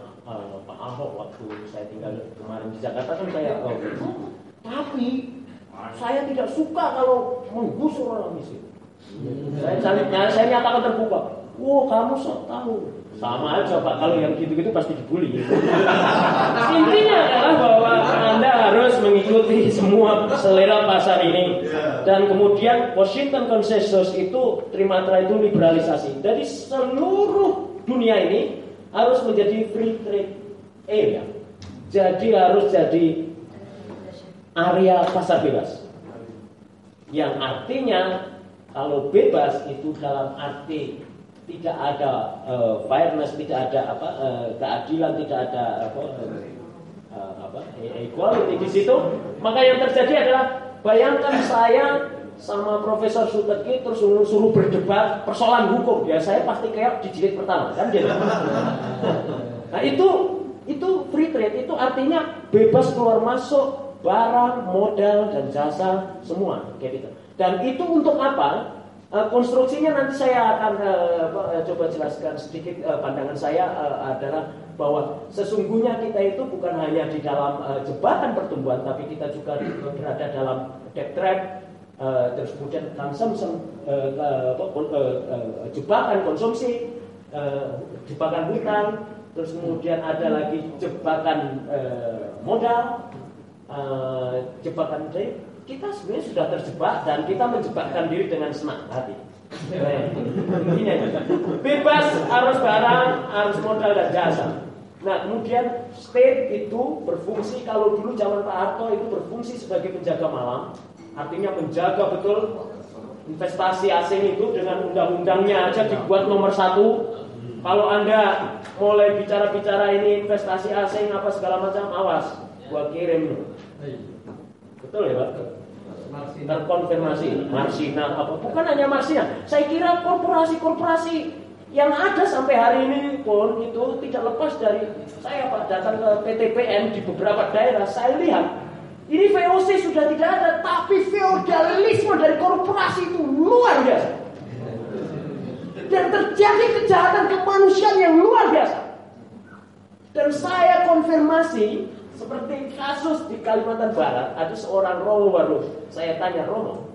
[SPEAKER 5] Pak Ahok waktu saya tinggal kemarin di Jakarta kan saya tapi saya tidak suka kalau menggusur orang miskin. Saya nyatakan terbuka. Kamu sok tahu. Sama aja Pak, kalau yang gitu-gitu pasti dibully. Intinya adalah bahwa Anda harus mengikuti semua selera pasar ini. Dan kemudian Washington Consensus itu trimatra itu liberalisasi. Jadi seluruh dunia ini harus menjadi free trade area. Jadi harus jadi area pasar bebas. Yang artinya kalau bebas itu dalam arti tidak ada fairness, tidak ada keadilan, tidak ada equality di situ. Maka yang terjadi adalah bayangkan saya sama Profesor Suteki terus suruh berdebat persoalan hukum, ya saya pasti kayak di jilid pertama kan gitu. Nah itu free trade itu artinya bebas keluar masuk barang, modal dan jasa semua kayak gitu. Dan itu untuk apa? Konstruksinya nanti saya akan coba jelaskan sedikit. Pandangan saya adalah bahwa sesungguhnya kita itu bukan hanya di dalam jebakan pertumbuhan, tapi kita juga berada dalam debt trap, terus kemudian consumption, jebakan konsumsi, jebakan hutang, terus kemudian ada lagi jebakan modal, jebakan debt. Kita sebenarnya sudah terjebak dan kita menjebakkan diri dengan senang hati. Intinya bebas, harus barang, harus modal dan jasa. Nah kemudian state itu berfungsi, kalau dulu zaman Pak Harto itu berfungsi sebagai penjaga malam. Artinya menjaga betul investasi asing itu dengan undang-undangnya aja dibuat nomor 1. Kalau Anda mulai bicara-bicara ini investasi asing apa segala macam, awas, gua kirim. Betul ya Pak? Terkonfirmasi Marsina apa? Bukan hanya Marsina. Saya kira korporasi-korporasi yang ada sampai hari ini pun itu tidak lepas dari saya Pak datang ke PTPN di beberapa daerah. Saya lihat ini VOC sudah tidak ada, tapi feodalisme dari korporasi itu luar biasa. Dan terjadi kejahatan kemanusiaan yang luar biasa. Dan saya konfirmasi seperti kasus di Kalimantan Barat, ada seorang Romo baru. Saya tanya, Romo,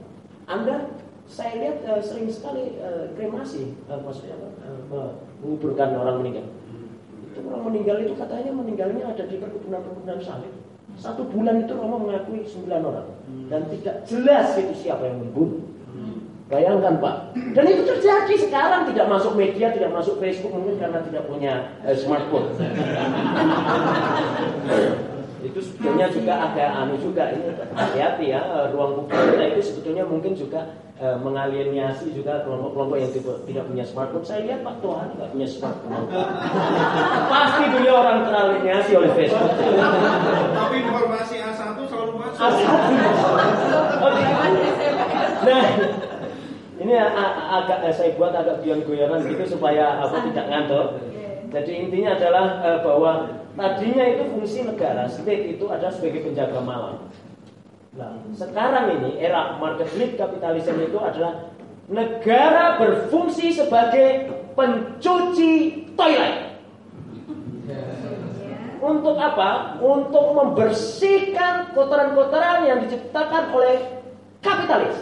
[SPEAKER 5] Anda saya lihat sering sekali kremasi, maksudnya menguburkan orang meninggal. Itu orang meninggal itu katanya meninggalnya ada di perkebunan sawit. 1 bulan itu Romo mengakui 9 orang dan tidak jelas itu siapa yang membunuh. Bayangkan Pak. Dan itu terjadi sekarang, tidak masuk media, tidak masuk Facebook mungkin karena tidak punya smartphone. Itu sebetulnya juga agak juga ini hati-hati ya, ruang publik kita itu sebetulnya mungkin juga mengalienasi juga kelompok-kelompok yang tidak punya smartphone. Saya lihat Pak Tuhan nggak punya smartphone. Pasti beliau orang teralienasi oleh Facebook.
[SPEAKER 3] Tapi informasi A1 selalu masuk.
[SPEAKER 5] A1. Nah, ini agak saya buat agak goyang-goyangan gitu supaya tidak ngantuk. Jadi intinya adalah bahwa tadinya itu fungsi negara, state itu adalah sebagai penjaga malam. Nah, sekarang ini era market-led kapitalisme itu adalah negara berfungsi sebagai pencuci toilet. Untuk apa? Untuk membersihkan kotoran-kotoran yang diciptakan oleh kapitalis,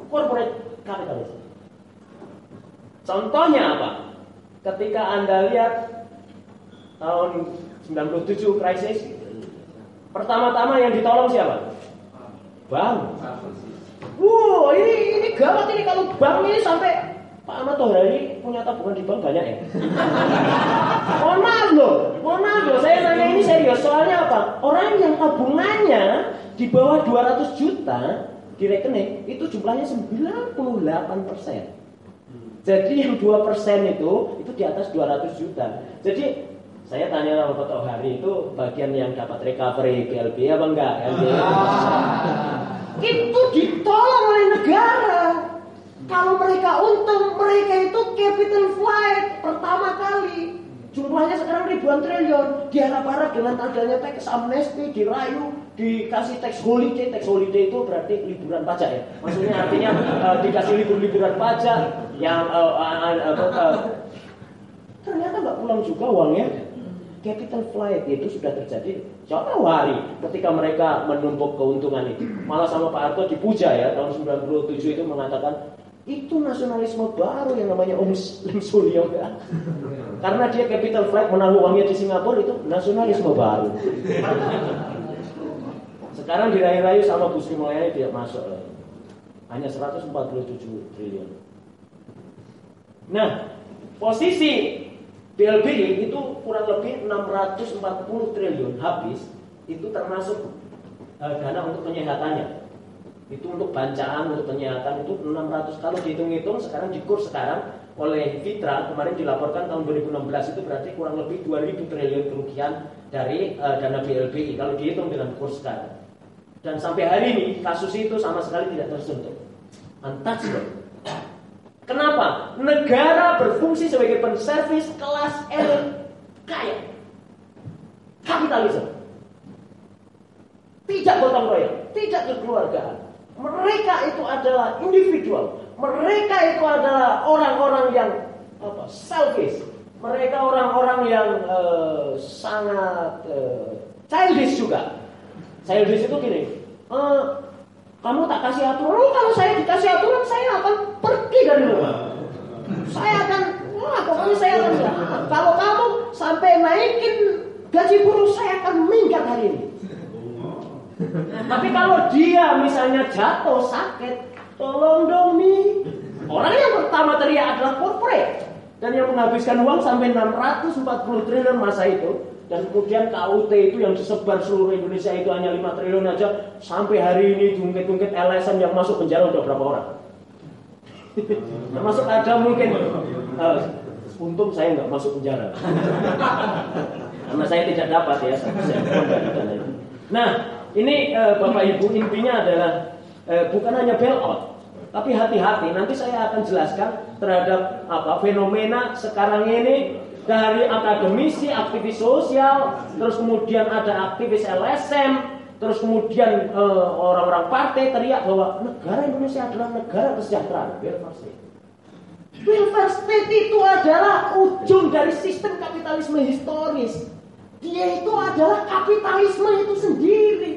[SPEAKER 5] corporate kapitalis. Contohnya apa? Ketika Anda lihat tahun 97 krisis, pertama-tama yang ditolong siapa? Bank. Wow, ini gawat ini kalau bank ini sampai Pak Ahmad Tohari punya tabungan di bank banyak ya. Mohon maaf loh, saya nanya ini serius. Soalnya apa? Orang yang tabungannya di bawah 200 juta di rekening itu jumlahnya 98%. Jadi yang 2% itu di atas 200 juta. Jadi saya tanya sama Pak Tohari itu bagian yang dapat recovery BLB apa enggak? Itu ditolong oleh negara. Kalau mereka untung, mereka itu capital flight pertama kali. Jumlahnya sekarang ribuan triliun. Diharap-harap dengan adanya tax amnesty, dirayu, dikasih tax holiday. Tax holiday itu berarti liburan pajak ya. Maksudnya artinya dikasih liburan pajak yang ternyata nggak pulang juga uangnya. Capital flight itu sudah terjadi jauh hari ketika mereka menumpuk keuntungan itu. Malah sama Pak Harto dipuja ya tahun 97 itu mengatakan itu nasionalisme baru yang namanya Om Lim Suryo ya. Karena dia capital flight menaruh uangnya di Singapura itu nasionalisme baru. Sekarang dirayu-rayu sama Bu Sri Mulyani tidak masuk lagi. Hanya 147 triliun. Nah, posisi BLBI itu kurang lebih 640 triliun habis. Itu termasuk dana untuk penyehatannya. Itu untuk bancaan, untuk penyehatan itu 600. Kalau dihitung-hitung sekarang di kurs sekarang oleh Fitra kemarin dilaporkan tahun 2016 itu berarti kurang lebih 2000 triliun kerugian dari dana BLBI kalau dihitung dengan kurs sekarang. Dan sampai hari ini kasus itu sama sekali tidak tersentuh. Untouchable. Kenapa? Negara berfungsi sebagai penservis kelas elit kaya. Kapitalisme. Tidak gotong royong, tidak kekeluargaan. Mereka itu adalah individual. Mereka itu adalah orang-orang yang selfish. Mereka orang-orang yang sangat childish juga. Childish itu gini. Kamu tak kasih aturan, kalau saya dikasih aturan saya akan pergi dari rumah. Saya akan, pokoknya saya akan. Kalau kamu sampai naikin gaji buruh, saya akan minggat hari ini. Tapi kalau dia misalnya jatuh sakit, tolong dong Mi. Orang yang pertama teriak adalah corporate dan yang menghabiskan uang sampai 640 triliun masa itu. Dan kemudian KUT itu yang disebar seluruh Indonesia itu hanya 5 triliun aja. Sampai hari ini diungkit-ungkit LSM yang masuk penjara udah berapa orang? Termasuk ada mungkin untung saya nggak masuk penjara karena saya tidak dapat ya. Nah ini Bapak Ibu intinya adalah bukan hanya bailout, tapi hati-hati. Nanti saya akan jelaskan terhadap fenomena sekarang ini. Dari akademisi, aktivis sosial, terus kemudian ada aktivis LSM, terus kemudian orang-orang partai teriak bahwa negara Indonesia adalah negara kesejahteraan. Welfare state. Welfare state itu adalah ujung dari sistem kapitalisme historis. yaitu adalah kapitalisme itu sendiri.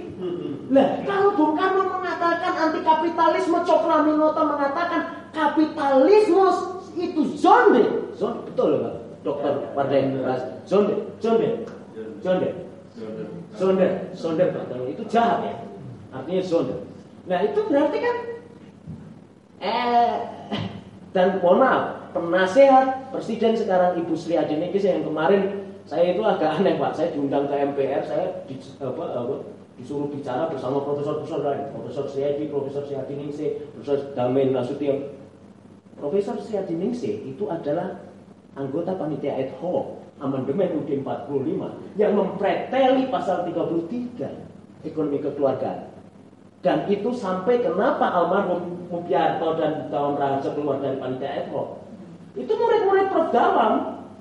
[SPEAKER 5] Nah, kalau Bung Karno mengatakan anti kapitalisme, Cokroaminoto mengatakan kapitalisme itu zonde, betul Pak Dokter Pardai zonde, itu jahat ya, artinya zonde. Nah itu berarti kan dan mohon maaf, penasehat presiden sekarang Ibu Sri Adiningsi yang kemarin saya itu agak aneh Pak, saya diundang ke MPR, saya disuruh bicara bersama profesor-profesor lain, Profesor Sri Adiningsi, Profesor Damen Nasution. Profesor Sri Adiningsi itu adalah anggota panitia ad hoc amandemen UUD 45 yang mempreteli pasal 33 ekonomi kekeluargaan. Dan itu sampai kenapa almarhum Mubiarto dan kawan Raharjo keluar dari panitia ad hoc. Itu murid-murid Prof. Dawam,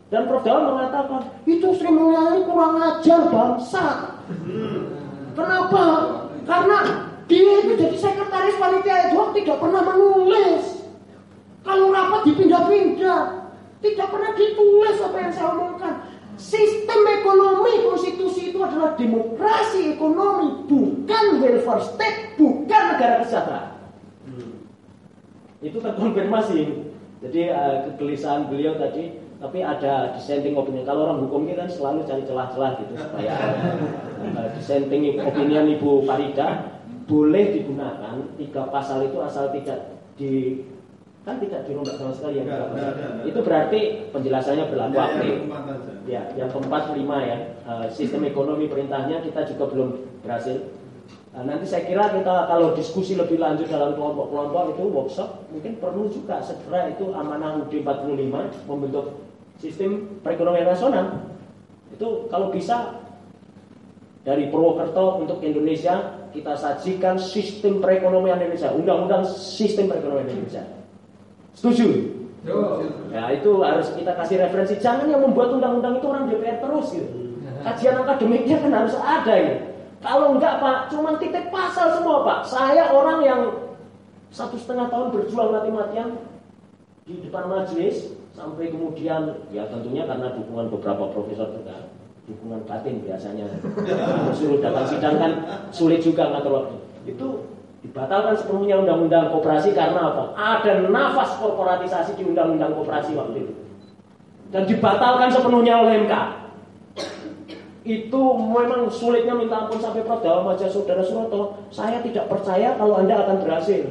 [SPEAKER 5] dan Prof. Dawam mengatakan itu Sri Mulyani kurang ajar bangsa. Kenapa? Karena dia itu jadi sekretaris panitia ad hoc tidak pernah menulis. Kalau rapat dipindah-pindah, tidak pernah ditulis apa yang saya omongkan. Sistem ekonomi konstitusi itu adalah demokrasi ekonomi, bukan welfare state, bukan negara kesejahteraan. Itu terkonfirmasi. Jadi kegelisahan beliau tadi, tapi ada dissenting opinion. Kalau orang hukum ini kan selalu cari celah-celah gitu supaya dissenting opinion Ibu Farida boleh digunakan 3 pasal itu asal tidak tidak dirombak sama sekali yang itu berarti penjelasannya berlaku aktif. Ya, yang keempat 5 ya, sistem ekonomi perintahnya kita juga belum berhasil. Nanti saya kira kita kalau diskusi lebih lanjut dalam kelompok-kelompok itu workshop mungkin perlu juga segera itu amanah UUD 45 membentuk sistem perekonomian nasional. Itu kalau bisa dari Purwokerto untuk Indonesia kita sajikan sistem perekonomian Indonesia, undang-undang sistem perekonomian Indonesia. Setuju? Ya itu harus kita kasih referensi. Jangan yang membuat undang-undang itu orang DPR terus gitu. Kajian akademiknya kan harus ada ya. Kalau enggak Pak, cuma titip pasal semua Pak. Saya orang yang 1,5 tahun berjuang mati-matian di depan majelis sampai kemudian ya tentunya karena dukungan beberapa profesor juga, dukungan batin biasanya. Suruh datang sidang kan sulit juga ngatur waktu. Itu dibatalkan sepenuhnya undang-undang koperasi karena apa? Ada nafas korporatisasi di undang-undang koperasi waktu itu. Dan dibatalkan sepenuhnya oleh MK. Itu memang sulitnya minta ampun sampai Prof. Dawam aja Saudara Suroto. Saya tidak percaya kalau Anda akan berhasil.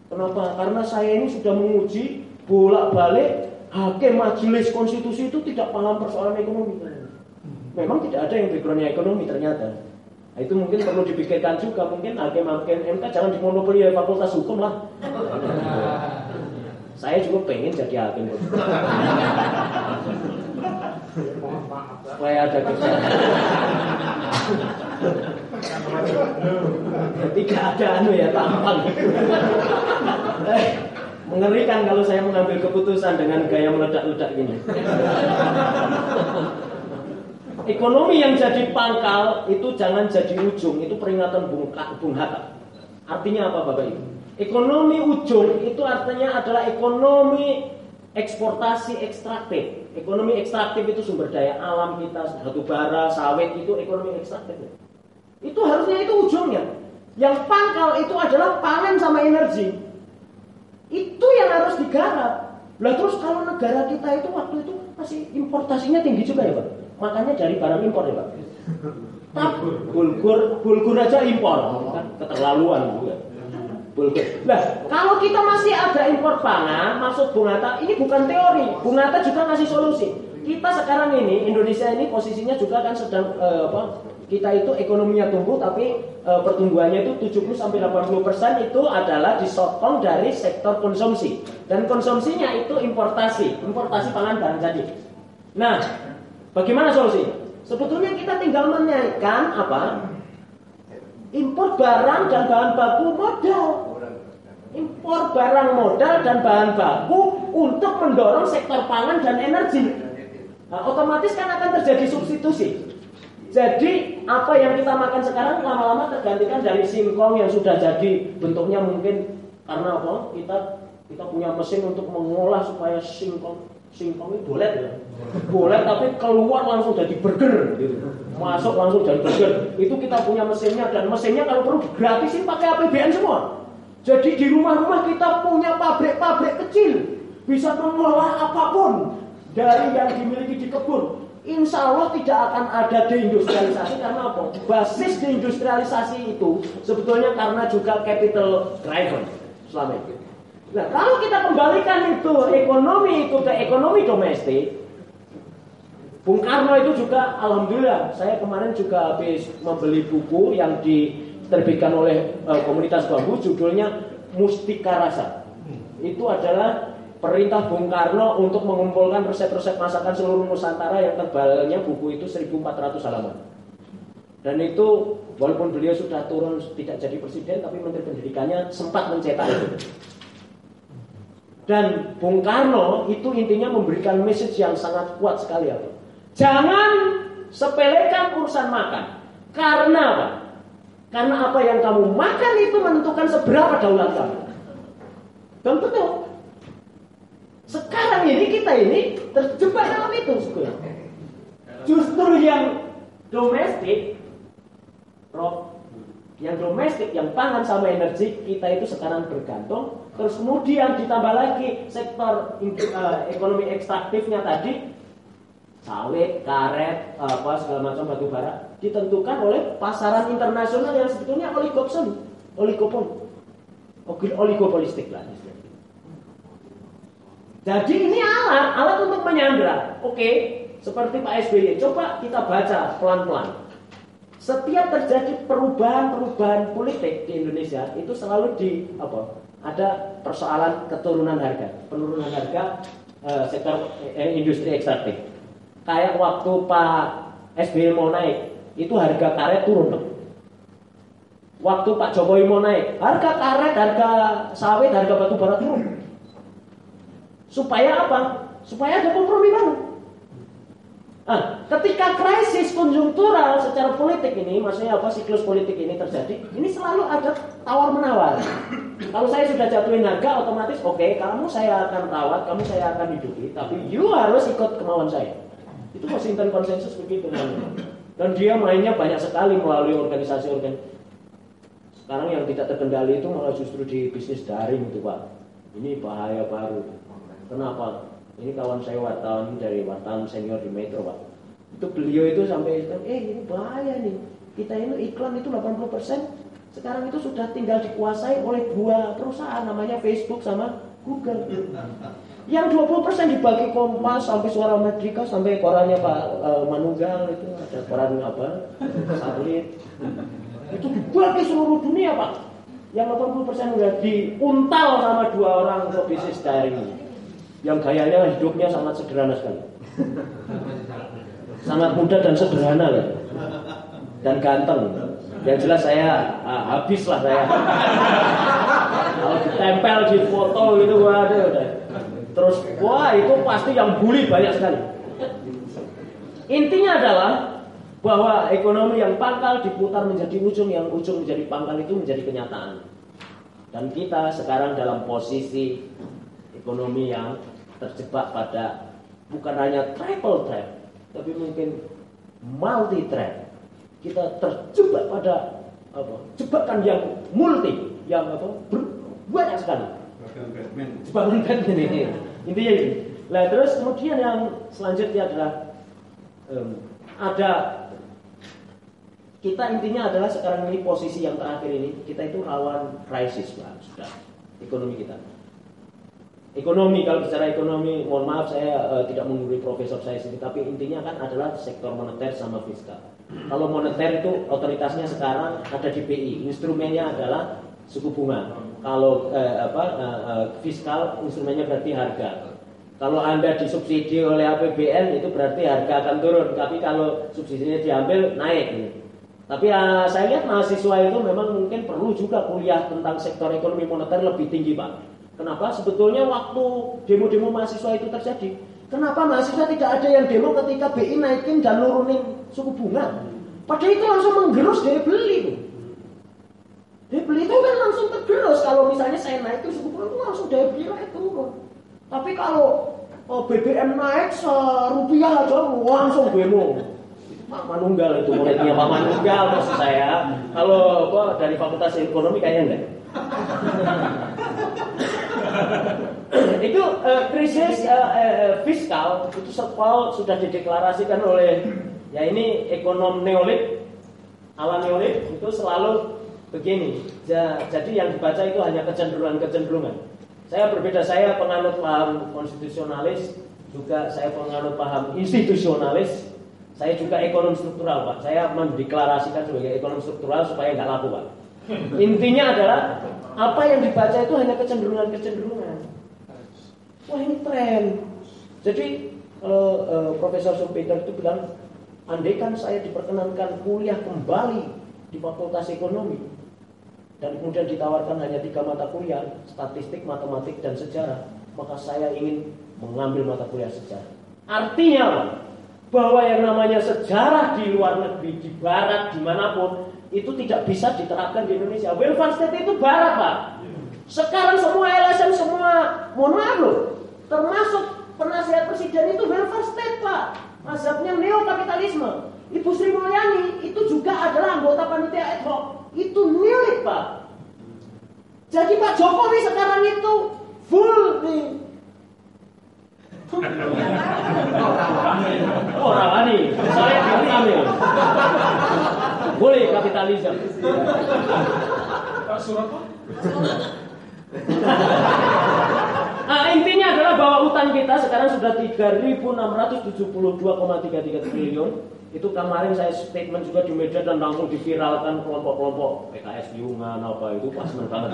[SPEAKER 5] Kenapa? Karena saya ini sudah menguji bolak-balik hakim majelis konstitusi itu tidak paham persoalan ekonomi. Memang tidak ada yang backgroundnya ekonomi ternyata. Nah, itu mungkin perlu dipikirkan juga. Mungkin hakim-hakim MK jangan dimonopoli oleh fakultas hukum lah. Saya juga pengen jadi hakim. Supaya ada kesalahan. Tidak ada ya tampang. Mengerikan kalau saya mengambil keputusan dengan gaya meledak-ledak gini. Ekonomi yang jadi pangkal itu jangan jadi ujung. Itu peringatan Bung Hatta. Artinya apa Bapak Ibu? Ekonomi ujung itu artinya adalah ekonomi eksportasi ekstraktif. Ekonomi ekstraktif itu sumber daya alam kita, batu bara, sawit itu ekonomi ekstraktif. Itu harusnya itu ujungnya. Yang pangkal itu adalah panen sama energi. Itu yang harus digarap. Lah terus kalau negara kita itu waktu itu masih importasinya tinggi juga ya Pak. Makanya dari barang impor ya Pak. Bulgur aja impor, kan keterlaluan juga. Bulgur. Nah, kalau kita masih ada impor pangan, maksud Bung Hatta, ini bukan teori. Bung Hatta juga ngasih solusi. Kita sekarang ini Indonesia ini posisinya juga kan sedang kita itu ekonominya tumbuh tapi pertumbuhannya itu 70-80% itu adalah disokong dari sektor konsumsi. Dan konsumsinya itu importasi pangan bahan jadi. Nah, bagaimana solusinya? Sebetulnya kita tinggal menaikkan impor barang dan bahan baku modal. Impor barang modal dan bahan baku untuk mendorong sektor pangan dan energi. Nah, otomatis kan akan terjadi substitusi. Jadi apa yang kita makan sekarang lama-lama tergantikan dari singkong yang sudah jadi bentuknya mungkin karena kita punya mesin untuk mengolah supaya singkong itu bolet ya. Boleh tapi keluar langsung jadi burger gitu. Masuk langsung jadi burger. Itu kita punya mesinnya, dan mesinnya kalau perlu gratisin pakai APBN semua. Jadi di rumah-rumah kita punya pabrik-pabrik kecil, bisa mengolah apapun dari yang dimiliki di kebun. Insya Allah tidak akan ada deindustrialisasi. Karena apa? Basis deindustrialisasi itu sebetulnya karena juga capital driven selama itu. Nah, kalau kita kembalikan itu ke ekonomi domestik, Bung Karno itu juga, alhamdulillah, saya kemarin juga habis membeli buku yang diterbitkan oleh komunitas bambu, judulnya Mustika Rasa. Itu adalah perintah Bung Karno untuk mengumpulkan resep-resep masakan seluruh Nusantara, yang tebalnya buku itu 1400 halaman. Dan itu walaupun beliau sudah turun tidak jadi presiden, tapi Menteri Pendidikannya sempat mencetak itu. Dan Bung Karno itu intinya memberikan message yang sangat kuat sekali. Jangan sepelekan urusan makan. Karena apa? Karena apa yang kamu makan itu menentukan seberapa daulat kamu. Dan betul. Sekarang ini kita ini terjebak dalam itu. Justru yang domestik, yang pangan sama energi, kita itu sekarang bergantung. Terus kemudian ditambah lagi sektor ekonomi ekstraktifnya tadi, sawit, karet, segala macam batu bara, ditentukan oleh pasaran internasional yang sebetulnya oligopolistik lah. Jadi ini alat untuk menyandra. Oke, seperti Pak SBY, coba kita baca pelan-pelan. Setiap terjadi perubahan politik di Indonesia itu selalu ada persoalan keturunan harga, penurunan harga sektor industri ekstraktif. Kayak waktu Pak SBY mau naik, itu harga karet turun. Waktu Pak Jokowi mau naik, harga karet, harga sawit, harga batu bara turun. Supaya apa? Supaya ada kompromi baru. Nah, ketika krisis konjungtural secara politik ini, maksudnya siklus politik ini terjadi, ini selalu ada tawar-menawar. Kalau saya sudah jatuhin harga, otomatis oke, kamu saya akan rawat, kamu saya akan hidupi, tapi you harus ikut kemauan saya. Itu Washington Consensus begitu. Dan dia mainnya banyak sekali melalui organisasi. Sekarang yang tidak terkendali itu malah justru di bisnis daring itu, Pak. Ini bahaya baru. Kenapa? Ini kawan saya wartawan senior di Metro, Pak. Itu beliau itu sampai ini bahaya nih. Kita ini iklan itu 80% sekarang itu sudah tinggal dikuasai oleh dua perusahaan, namanya Facebook sama Google. Yang 20% dibagi Kompas sampai Suara Merdeka sampai korannya Pak Manunggal, itu ada koran satelit. Itu dibagi seluruh dunia, Pak. Yang 80% udah diuntal sama dua orang untuk bisnis daring. Yang gayanya hidupnya sangat sederhana sekali. Sangat mudah dan sederhana lah. Dan ganteng. Yang jelas saya habislah saya. Kalau ditempel di foto gitu udah. Terus itu pasti yang bully banyak sekali. Intinya adalah bahwa ekonomi yang pangkal diputar menjadi ujung, yang ujung menjadi pangkal, itu menjadi kenyataan. Dan kita sekarang dalam posisi ekonomi yang terjebak pada bukan hanya triple threat, tapi mungkin multi threat. Kita terjebak pada jebakan yang multi, yang banyak sekali. Jebakan Batman ini. Intinya ini. Nah, terus kemudian yang selanjutnya adalah kita intinya adalah sekarang ini posisi yang terakhir ini kita itu rawan krisis, Pak. Sudah ekonomi kita. Ekonomi, kalau bicara ekonomi, mohon maaf saya tidak menggurui profesor saya sendiri, tapi intinya kan adalah sektor moneter sama fiskal. Kalau moneter itu otoritasnya sekarang ada di BI, instrumennya adalah suku bunga. Kalau fiskal instrumennya berarti harga. Kalau Anda disubsidi oleh APBN itu berarti harga akan turun, tapi kalau subsidinya diambil naik. Tapi saya lihat mahasiswa itu memang mungkin perlu juga kuliah tentang sektor ekonomi moneter lebih tinggi, Pak. Kenapa? Sebetulnya waktu demo-demo mahasiswa itu terjadi, kenapa mahasiswa tidak ada yang demo ketika BI naikin dan nurunin suku bunga? Padahal itu langsung menggerus daya beli itu. Daya beli itu kan langsung tergerus. Kalau misalnya saya naikin suku bunga itu langsung daya beli naik turun. Tapi kalau BBM naik Rp1 aja langsung demo. Pak Manunggal itu muridnya Pak Manunggal maksud saya. Kalau dari Fakultas Ekonomi kayaknya enggak. Itu krisis fiskal itu sudah dideklarasikan oleh ya ini ekonom neolit ala neolit itu selalu begini. Jadi yang dibaca itu hanya kecenderungan. Saya berbeda, saya penganut paham konstitusionalis, juga saya penganut paham institusionalis. Saya juga ekonom struktural, Pak. Saya mendeklarasikan sebagai ekonom struktural supaya nggak laku, Pak. Intinya adalah apa yang dibaca itu hanya kecenderungan. Wah, ini tren. Jadi kalau Profesor Schumpeter itu bilang, andaikan saya diperkenankan kuliah kembali di Fakultas Ekonomi dan kemudian ditawarkan hanya 3 mata kuliah, statistik, matematik, dan sejarah, maka saya ingin mengambil mata kuliah sejarah. Artinya apa? Bahwa yang namanya sejarah di luar negeri, di barat, dimanapun, itu tidak bisa diterapkan di Indonesia. Welfare state itu barat, Pak. Sekarang semua LSM, semua, mohon maaf loh, termasuk penasihat presiden itu welfare state, Pak. Mazhabnya neokapitalisme. Ibu Sri Mulyani itu juga adalah anggota panitia ad hoc. Itu milik, Pak. Jadi Pak Jokowi sekarang itu full nih. Rawani, saya diambil. Boleh kapitalisme. Nah, intinya adalah bahwa utang kita sekarang sudah 3.672,33 triliun. Itu kemarin saya statement juga di media dan langsung diviralkan kelompok-kelompok PKS Yungan apa itu pas banget.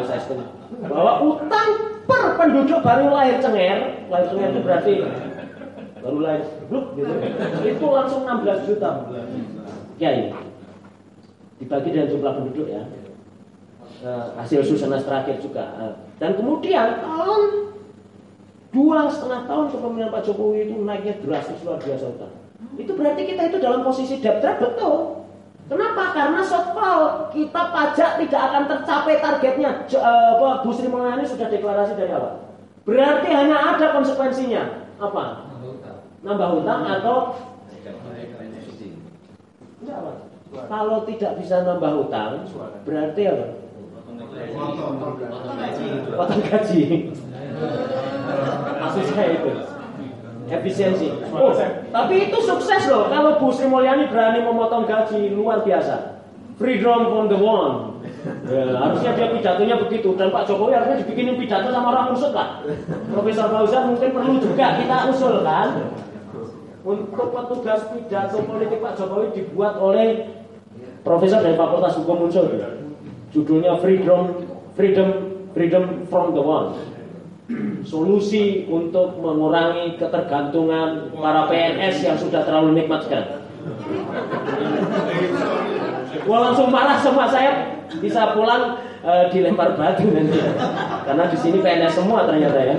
[SPEAKER 5] Saya statement bahwa utang per penduduk baru lahir cenger itu berarti baru lahir bluk gitu. Itu langsung 16 juta. Ya ini. Dibagi dengan jumlah penduduk ya. Hasil Susenas terakhir juga. Dan kemudian tahun 2,5 tahun kepemimpinan Pak Jokowi itu naiknya drastis luar biasa utang. Itu berarti kita itu dalam posisi debt trap, betul. Kenapa? Karena shortfall kita pajak tidak akan tercapai targetnya. Bu Sri Mulyani sudah deklarasi dari awal. Berarti hanya ada konsekuensinya. Apa? Nambah hutang atau enggak, Pak. Kalau tidak bisa nambah hutang, berarti apa? Potong gaji. Maksud saya itu efisiensi. Oh, tapi itu sukses loh. Kalau Bu Sri Mulyani berani memotong gaji, luar biasa. Freedom from the one. Ya, harusnya dia pidatonya begitu. Dan Pak Jokowi harusnya dibikinin pidato sama orang unsur lah. Profesor Fauzan mungkin perlu juga kita usulkan untuk petugas pidato politik Pak Jokowi dibuat oleh profesor dari Fakultas Hukum Unsur. Judulnya Freedom from the one. Solusi untuk mengurangi ketergantungan para PNS yang sudah terlalu nikmat sekali. Wah, langsung marah semua, saya bisa pulang dilempar batu nanti. Karena di sini PNS semua ternyata ya.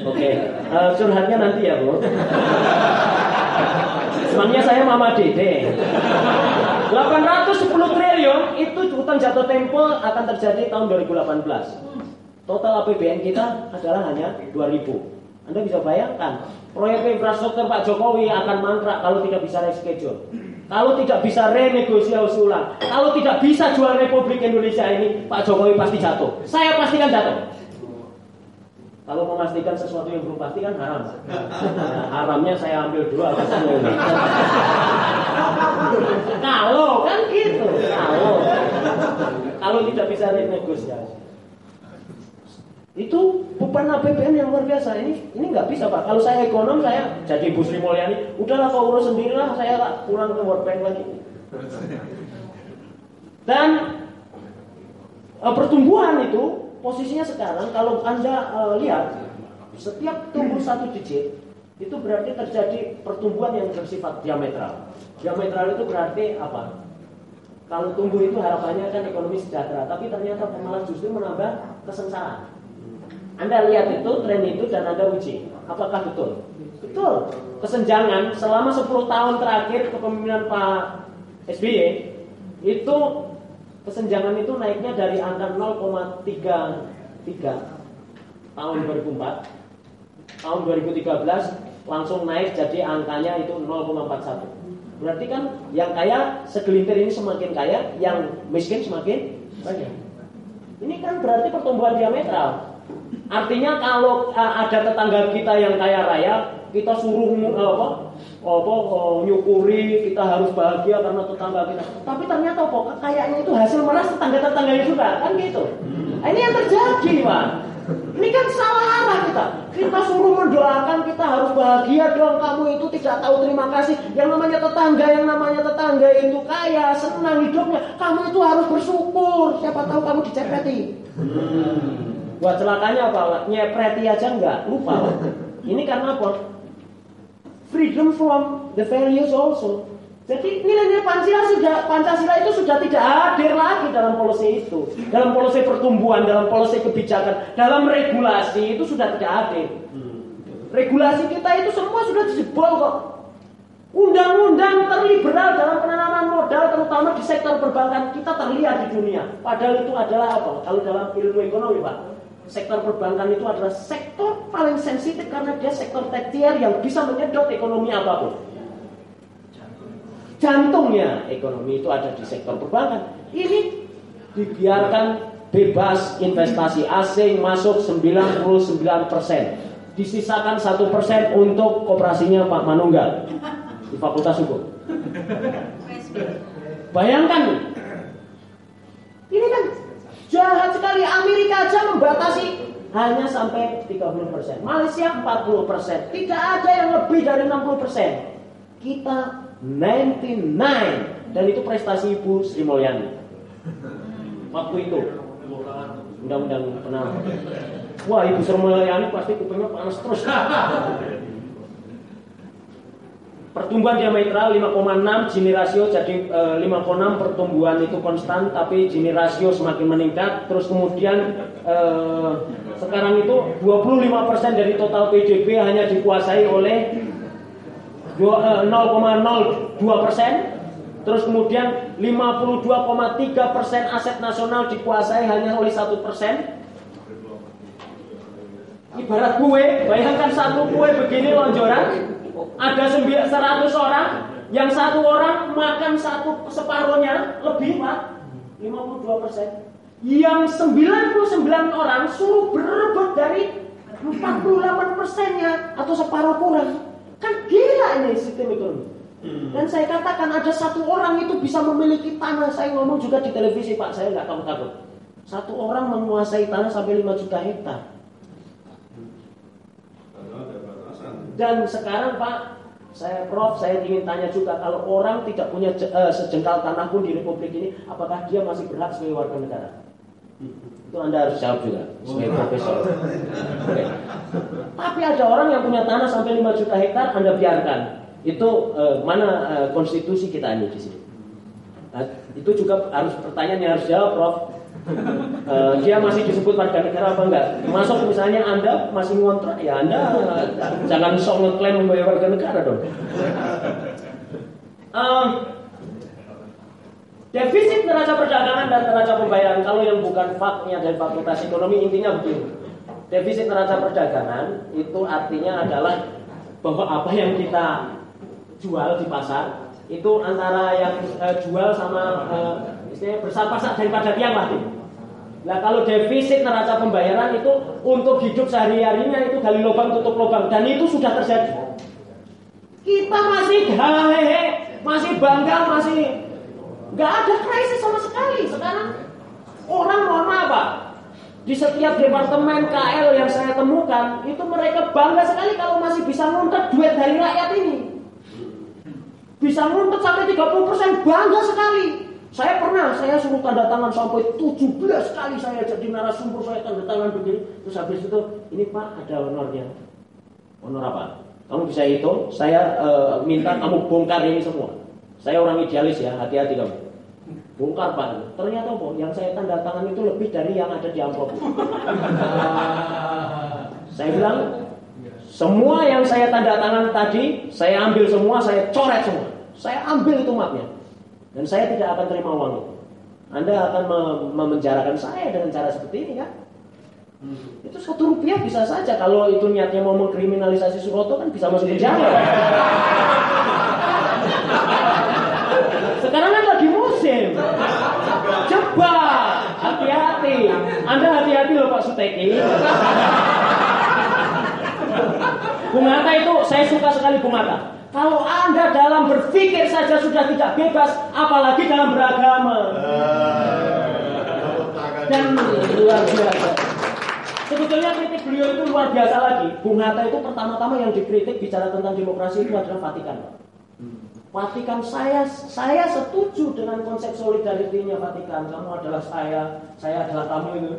[SPEAKER 5] Oke, curhatnya nanti ya, Bu. Emangnya saya Mama Dede. 810 triliun itu utang jatuh tempo akan terjadi tahun 2018. Total APBN kita adalah hanya 2.000. Anda bisa bayangkan, proyek infrastruktur Pak Jokowi akan mangkrak kalau tidak bisa reschedule. Kalau tidak bisa renegosiasi ulang. Kalau tidak bisa jual Republik Indonesia ini, Pak Jokowi pasti jatuh. Saya pastikan jatuh. Kalau memastikan sesuatu yang belum pasti kan haram. Nah, haramnya saya ambil 2 alasannya ini. Kalau kan gitu. Kalau tidak bisa renegosiasi. Itu beban APBN yang luar biasa. Ini nggak bisa, Pak. Kalau saya ekonom, saya jadi Bu Sri Mulyani, udahlah kau urus sendirilah, saya pulang ke World Bank lagi. Dan pertumbuhan itu posisinya sekarang kalau Anda lihat setiap tumbuh 1 digit itu berarti terjadi pertumbuhan yang bersifat diametral. Diametral itu berarti apa? Kalau tumbuh itu harapannya kan ekonomi sejahtera, tapi ternyata malah justru menambah kesengsaraan. Anda lihat itu, tren itu dan Anda uji. Apakah betul? Betul. Kesenjangan selama 10 tahun terakhir kepemimpinan Pak SBY itu kesenjangan itu naiknya dari angka 0,33 tahun 2004, tahun 2013 langsung naik jadi angkanya itu 0,41. Berarti kan yang kaya segelintir ini semakin kaya, yang miskin semakin banyak. Ini kan berarti pertumbuhan diametral. Artinya kalau ada tetangga kita yang kaya raya, kita suruh nyukuri, kita harus bahagia karena tetangga kita. Tapi ternyata kayaknya itu hasil meras tetangga-tetangganya juga, kan gitu. Ini yang terjadi, Pak. Ini kan salah arah kita. Kita suruh mendoakan, kita harus bahagia dong. Kamu itu tidak tahu terima kasih. Yang namanya tetangga itu kaya, senang hidupnya. Kamu itu harus bersyukur. Siapa tahu kamu dicepreti. Buat celakanya apa? Nyepreti aja enggak, lupa. Ini karena apa? Freedom from the values also. Jadi nilai-nilai Pancasila itu sudah tidak hadir lagi dalam polisi itu, dalam polisi pertumbuhan, dalam polisi kebijakan, dalam regulasi itu sudah tidak hadir. Regulasi kita itu semua sudah dijebol kok. Undang-undang terliberal dalam penanaman modal, terutama di sektor perbankan kita terlihat di dunia. Padahal itu adalah apa? Kalau dalam ilmu ekonomi, Pak, sektor perbankan itu adalah sektor paling sensitif karena dia sektor tersier yang bisa menyedot ekonomi apapun. Jantungnya ekonomi itu ada di sektor perbankan. Ini dibiarkan bebas investasi asing masuk 99%. Disisakan 1% untuk koperasinya Pak Manunggal di Fakultas Hukum. Bayangkan, ini kan jahat sekali. Amerika aja membatasi hanya sampai 30%, Malaysia 40%, tidak ada yang lebih dari 60%. Kita 99, dan itu prestasi Ibu Sri Mulyani waktu itu undang-undang penanaman. Wah, Ibu Sri Mulyani pasti kupingnya panas terus. Pertumbuhan diametral 5,6, Gini rasio jadi 5,6, pertumbuhan itu konstan, tapi Gini rasio semakin meningkat. Terus kemudian sekarang itu 25% dari total PDB hanya dikuasai oleh 0,02%. Terus kemudian 52,3% aset nasional dikuasai hanya oleh 1%. Ibarat kue, bayangkan satu kue begini lonjoran, ada 100 orang, yang satu orang makan separuhnya lebih, Pak, 52%. Yang 99 orang suruh berebut dari 48%-nya atau separuh kurang. Kan gila ini sistem ekonomi. Dan saya katakan ada satu orang itu bisa memiliki tanah. Saya ngomong juga di televisi, Pak, saya nggak takut-takut. Satu orang menguasai tanah sampai 5 juta hektar. Dan sekarang, Pak, saya ingin tanya juga, kalau orang tidak punya sejengkal tanah pun di Republik ini, apakah dia masih berhak sebagai warga negara? Itu Anda harus jawab juga sebagai profesor. Okay. Tapi ada orang yang punya tanah sampai 5 juta hektar, Anda biarkan. Itu mana konstitusi kita ini di sini? Nah, itu juga harus pertanyaan yang harus jawab, Prof. Dia masih disebut warga negara apa enggak? Masuk misalnya Anda masih ngontrak, ya Anda jangan sok ngeklaim membayar warga negara dong. Defisit neraca perdagangan dan neraca pembayaran, kalau yang bukan faknya dari Fakultas Ekonomi, intinya begini. Defisit neraca perdagangan itu artinya adalah bahwa apa yang kita jual di pasar itu antara yang jual sama istilahnya besar-besar daripada tiang lah. Nah, kalau defisit neraca pembayaran itu untuk hidup sehari-harinya itu gali lubang tutup lubang, dan itu sudah terjadi. Kita masih hehehe, masih bangga, masih nggak ada krisis sama sekali. Sekarang orang mohon maaf, Pak, di setiap departemen KL yang saya temukan itu mereka bangga sekali kalau masih bisa nguntet duit dari rakyat ini. Bisa nguntet sampai 30%, bangga sekali. Saya suruh tanda tangan sampai 17 kali saya jadi narasumber, saya tanda tangan begini. Terus habis itu, ini Pak ada honornya. Honor apa? Kamu bisa hitung, saya minta kamu bongkar ini semua. Saya orang idealis ya, hati-hati kamu. Bongkar Pak. Ternyata Pak, yang saya tanda tangan itu lebih dari yang ada di amplop. Saya bilang, semua yang saya tanda tangan tadi, saya ambil semua, saya coret semua. Saya ambil itu mapnya. Dan saya tidak akan terima uang itu. Anda akan memenjarakan saya dengan cara seperti ini kan? Itu Rp1 bisa saja. Kalau itu niatnya mau mengkriminalisasi Suroto kan bisa masuk penjara. Sekarang kan lagi musim. Coba hati-hati. Anda hati-hati loh Pak Suteki. Bung Hatta itu saya suka sekali Bung Hatta. Kalau Anda dalam berpikir saja sudah tidak bebas, apalagi dalam beragama. Dan luar biasa. Sebetulnya kritik beliau itu luar biasa lagi. Bung Hatta itu pertama-tama yang dikritik bicara tentang demokrasi itu adalah Vatikan, Pak. Vatikan saya setuju dengan konsep solidaritinya Vatikan. Kamu adalah saya adalah kamu itu.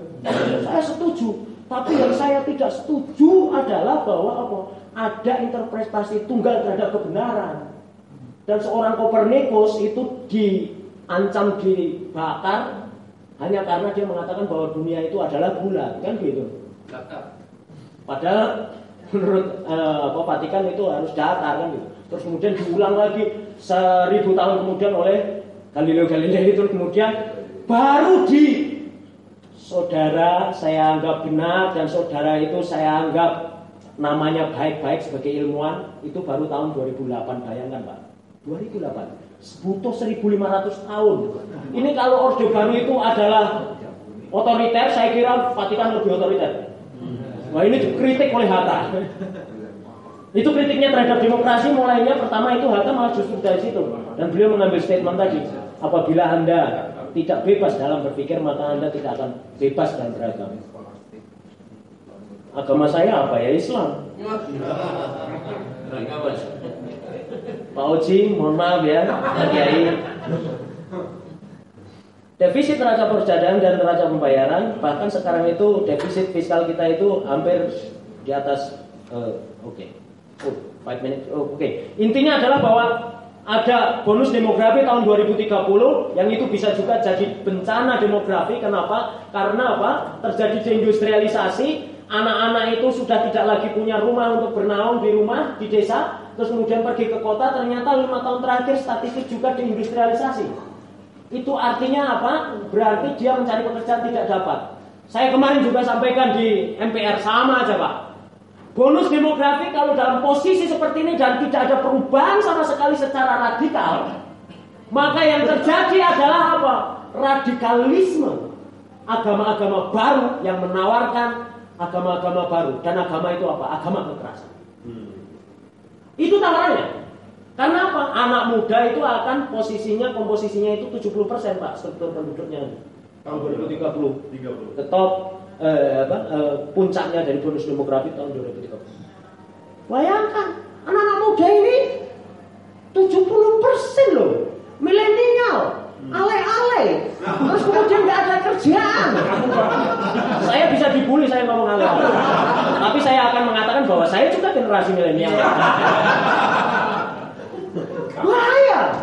[SPEAKER 5] Saya setuju. Tapi yang saya tidak setuju adalah bahwa ada interpretasi tunggal terhadap kebenaran. Dan seorang Kopernikus itu diancam dibakar hanya karena dia mengatakan bahwa dunia itu adalah bulat, kan gitu. Padahal menurut Vatikan itu harus datar, kan gitu. Terus kemudian diulang lagi 1000 tahun kemudian oleh Galileo Galilei, itu kemudian baru di saudara saya anggap benar dan saudara itu saya anggap namanya baik-baik sebagai ilmuwan, itu baru tahun 2008. Bayangkan Pak, 2008 butuh 1500 tahun. Ini kalau Orde Baru itu adalah otoriter, saya kira Vatikan lebih otoriter. Wah, ini dikritik oleh Hatta. Itu kritiknya terhadap demokrasi mulainya pertama itu Hatta malah justru dari situ. Dan beliau mengambil statement tadi, apabila Anda tidak bebas dalam berpikir, maka Anda tidak akan bebas dalam beragama. Agama saya apa ya? Islam. Pak Oji, mohon maaf ya, Pak Kiai. Defisit neraca perdagangan dan neraca pembayaran, bahkan sekarang itu defisit fiskal kita itu hampir di atas 5 minutes. Intinya adalah bahwa ada bonus demografi tahun 2030 yang itu bisa juga jadi bencana demografi. Kenapa? Karena apa? Terjadi deindustrialisasi, anak-anak itu sudah tidak lagi punya rumah untuk bernaung di rumah, di desa, terus kemudian pergi ke kota. Ternyata 5 tahun terakhir statistik juga deindustrialisasi. Itu artinya apa? Berarti dia mencari pekerjaan tidak dapat. Saya kemarin juga sampaikan di MPR, sama aja Pak. Bonus demografi kalau dalam posisi seperti ini dan tidak ada perubahan sama sekali secara radikal, maka yang terjadi adalah apa? Radikalisme. Agama-agama baru yang menawarkan agama-agama baru. Dan agama itu apa? Agama kekerasan. Itu tawarannya. Karena apa? Anak muda itu akan komposisinya itu 70% Pak, struktur penduduknya tahun 2030. Tetap puncaknya dari bonus demografi tahun 2030. Bayangkan, anak-anak muda ini 70% loh, milenial, ale-ale, terus kemudian nggak ada kerjaan. Saya bisa dibully saya ngomong ale-ale, tapi saya akan mengatakan bahwa saya juga generasi milenial. Bahaya.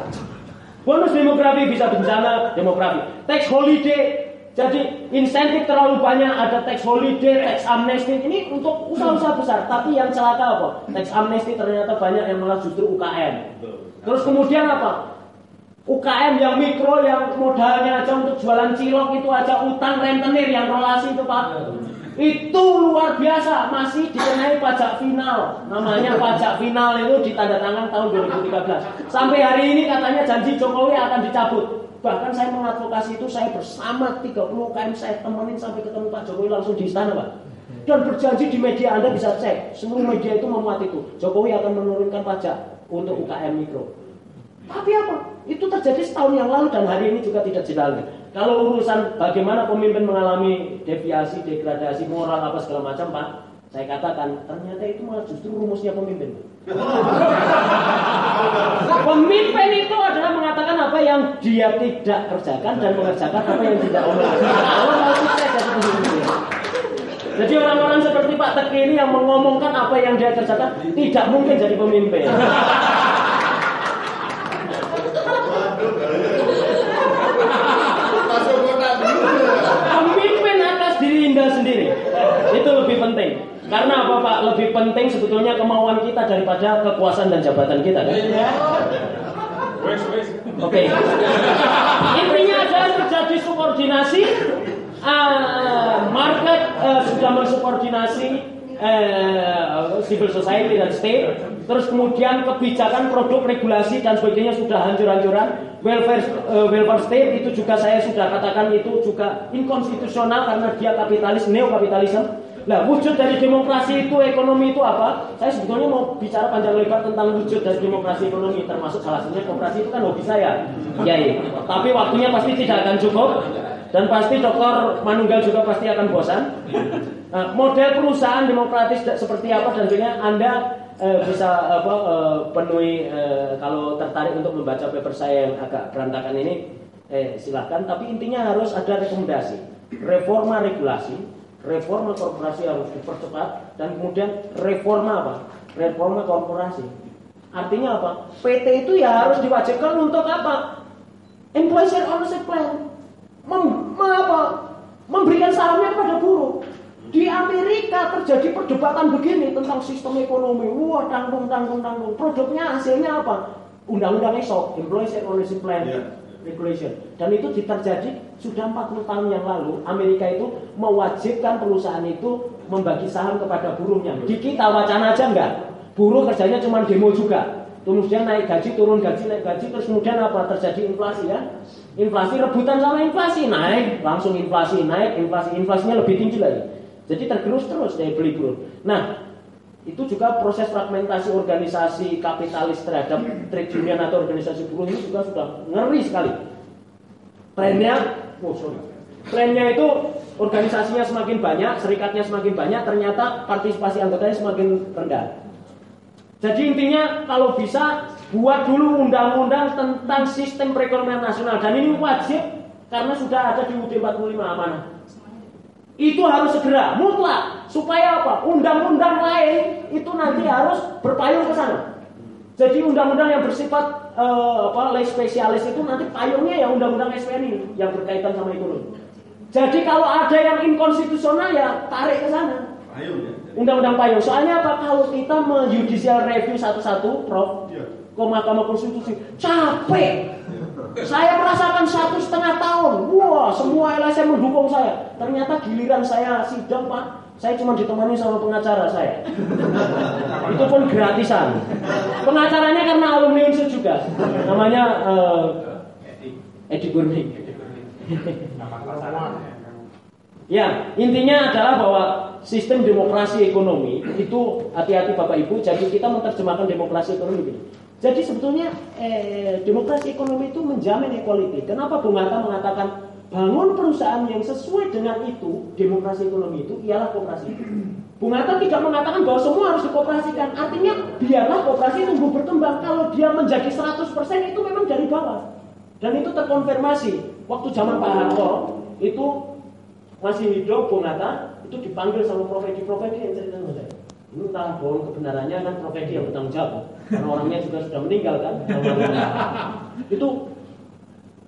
[SPEAKER 5] Bonus demografi bisa bencana demografi. Tax holiday, jadi insentif terlalu banyak, ada tax holiday, tax amnesty. Ini untuk usaha-usaha besar. Tapi yang celaka apa? Tax amnesty ternyata banyak yang malah justru UKM. Terus kemudian apa? UKM yang mikro, yang modalnya aja untuk jualan cilok itu aja utang rentenir yang relasi itu Pak. Itu luar biasa, masih dikenai pajak final. Namanya pajak final itu ditandatangan tahun 2013. Sampai hari ini katanya janji Jokowi akan dicabut. Bahkan saya mengadvokasi itu, saya bersama 30 UKM saya temenin sampai ketemu Pak Jokowi langsung di istana Pak. Dan berjanji di media, Anda bisa cek, seluruh media itu memuat itu. Jokowi akan menurunkan pajak untuk UKM mikro. Tapi apa? Itu terjadi setahun yang lalu dan hari ini juga tidak jalan. Kalau urusan bagaimana pemimpin mengalami deviasi, degradasi moral apa segala macam Pak, saya katakan ternyata itu malah justru rumusnya pemimpin. Pemimpin itu adalah mengatakan apa yang dia tidak kerjakan dan mengerjakan apa yang tidak omongkan. Allah mau sukses jadi pemimpin. Jadi orang-orang seperti Pak Teki ini yang mengomongkan apa yang dia kerjakan tidak mungkin jadi pemimpin. Pemimpin atas diri Anda sendiri itu lebih penting. Karena apa Pak? Lebih penting sebetulnya kemauan kita daripada kekuasaan dan jabatan kita kan? Oke. Intinya adalah terjadi subordinasi Market sudah mensubordinasi civil society dan state. Terus kemudian kebijakan produk regulasi dan sebagainya sudah hancur-hancuran. Welfare state itu juga saya sudah katakan itu juga inkonstitusional karena dia kapitalis, neokapitalisme. Nah, wujud dari demokrasi itu, ekonomi itu apa? Saya sebetulnya mau bicara panjang lebar tentang wujud dari demokrasi ekonomi, termasuk salah satunya koperasi itu kan hobi saya. Iya. Tapi waktunya pasti tidak akan cukup dan pasti Dr. Manunggal juga pasti akan bosan. Nah, model perusahaan demokratis seperti apa dan sebagainya Anda bisa penuhi kalau tertarik untuk membaca paper saya yang agak berantakan ini silakan. Tapi intinya harus ada rekomendasi, reforma regulasi. Reforma korporasi harus dipercepat dan kemudian reforma apa? Reforma korporasi. Artinya apa? PT itu ya harus diwajibkan untuk apa? Employee share ownership plan. Memberikan sahamnya kepada buruh. Di Amerika terjadi perdebatan begini tentang sistem ekonomi. Wah, tanggung. Produknya hasilnya apa? Undang-undang ESOP, Employee share ownership plan. Regulation. Dan itu terjadi sudah 40 tahun yang lalu. Amerika itu mewajibkan perusahaan itu membagi saham kepada buruhnya. Di kita wacana aja enggak. Buruh kerjanya cuma demo juga. Kemudian naik gaji, turun gaji, naik gaji. Terus kemudian apa? Terjadi inflasi ya. Inflasi rebutan sama inflasi. Naik, langsung inflasi, naik, inflasi. Inflasinya lebih tinggi lagi. Jadi tergerus terus daya beli buruh. Nah, itu juga proses fragmentasi organisasi kapitalis terhadap trade union atau organisasi buruh ini juga sudah ngeri sekali. Trennya itu organisasinya semakin banyak, serikatnya semakin banyak, ternyata partisipasi anggotanya semakin rendah. Jadi intinya kalau bisa buat dulu undang-undang tentang sistem perekonomian nasional dan ini wajib karena sudah ada di UUD 45 amanah. Itu harus segera, mutlak. Supaya apa? Undang-undang lain itu nanti harus berpayung ke sana. Jadi undang-undang yang bersifat lay spesialis itu nanti payungnya ya undang-undang SPN ini yang berkaitan sama ekonomi. Jadi kalau ada yang inkonstitusional ya tarik ke sana. Undang-undang payung. Soalnya apa? Kalau kita judicial review satu-satu, Prof, ke Mahkamah Konstitusi, capek. Saya merasakan 1,5 tahun. Wah, semua LSM mendukung saya. Ternyata giliran saya sidang, Pak, saya cuma ditemani sama pengacara saya. Itu pun gratisan. Pengacaranya karena alumni Unsur juga. Namanya Edi Gurning. Ya, intinya adalah bahwa sistem demokrasi ekonomi itu hati-hati Bapak Ibu. Jadi kita menerjemahkan demokrasi ekonomi ini. Jadi sebetulnya demokrasi ekonomi itu menjamin equality. Kenapa Bung Hatta mengatakan bangun perusahaan yang sesuai dengan itu, demokrasi ekonomi itu ialah koperasi. Bung Hatta tidak mengatakan bahwa semua harus dikoperasikan. Artinya biarlah koperasi tumbuh berkembang. Kalau dia menjadi 100% itu memang dari bawah. Dan itu terkonfirmasi. Waktu zaman Pak Harto itu masih hidup Bung Hatta itu dipanggil sama Prof. Edi yang cerita sama saya. Ini entah bohong kebenarannya kan Prof. Edi yang bertanggung jawab. Karena orangnya juga sudah meninggal kan. Itu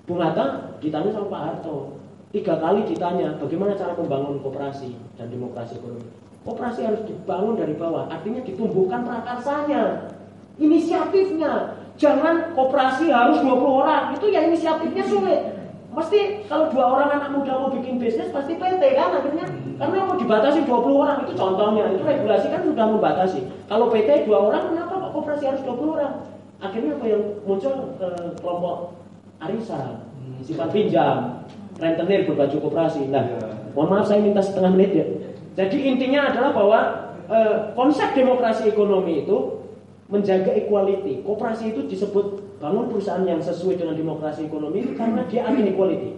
[SPEAKER 5] Bung Hatta ditanya sama Pak Harto 3 kali ditanya bagaimana cara membangun koperasi dan demokrasi ekonomi. Koperasi harus dibangun dari bawah. Artinya ditumbuhkan prakarsanya, inisiatifnya. Jangan koperasi harus 20 orang. Itu ya inisiatifnya sulit. Mesti kalau 2 orang anak muda mau bikin bisnis pasti PT kan akhirnya. Karena mau dibatasi 20 orang itu contohnya. Itu regulasi kan sudah membatasi. Kalau PT 2 orang kenapa kok koperasi harus 20 orang? Akhirnya apa yang muncul kelompok arisan, simpan pinjam, rentenir berbaju koperasi. Nah, mohon maaf saya minta setengah menit ya. Jadi intinya adalah bahwa konsep demokrasi ekonomi itu menjaga equality. Koperasi itu disebut bangun perusahaan yang sesuai dengan demokrasi ekonomi karena dia anti equality.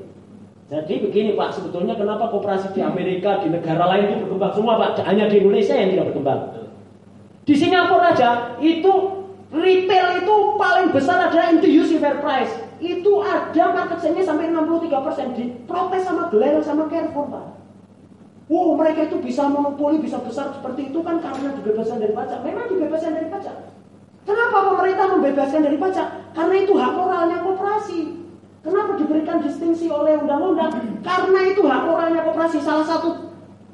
[SPEAKER 5] Jadi begini Pak, sebetulnya kenapa koperasi di Amerika, di negara lain itu berkembang semua Pak, hanya di Indonesia yang tidak berkembang. Di Singapura aja itu retail itu paling besar adalah NTUC fair price. Itu ada market share-nya sampai 63%, diprotes sama Glen sama Carrefour Pak. Wow, mereka itu bisa monopoli, bisa besar seperti itu kan karena dibebaskan dari pajak. Memang dibebaskan dari pajak. Kenapa pemerintah membebaskan dari pajak? Karena itu hak moralnya koperasi. Kenapa diberikan distingsi oleh undang-undang? Karena itu hak moralnya koperasi. Salah satu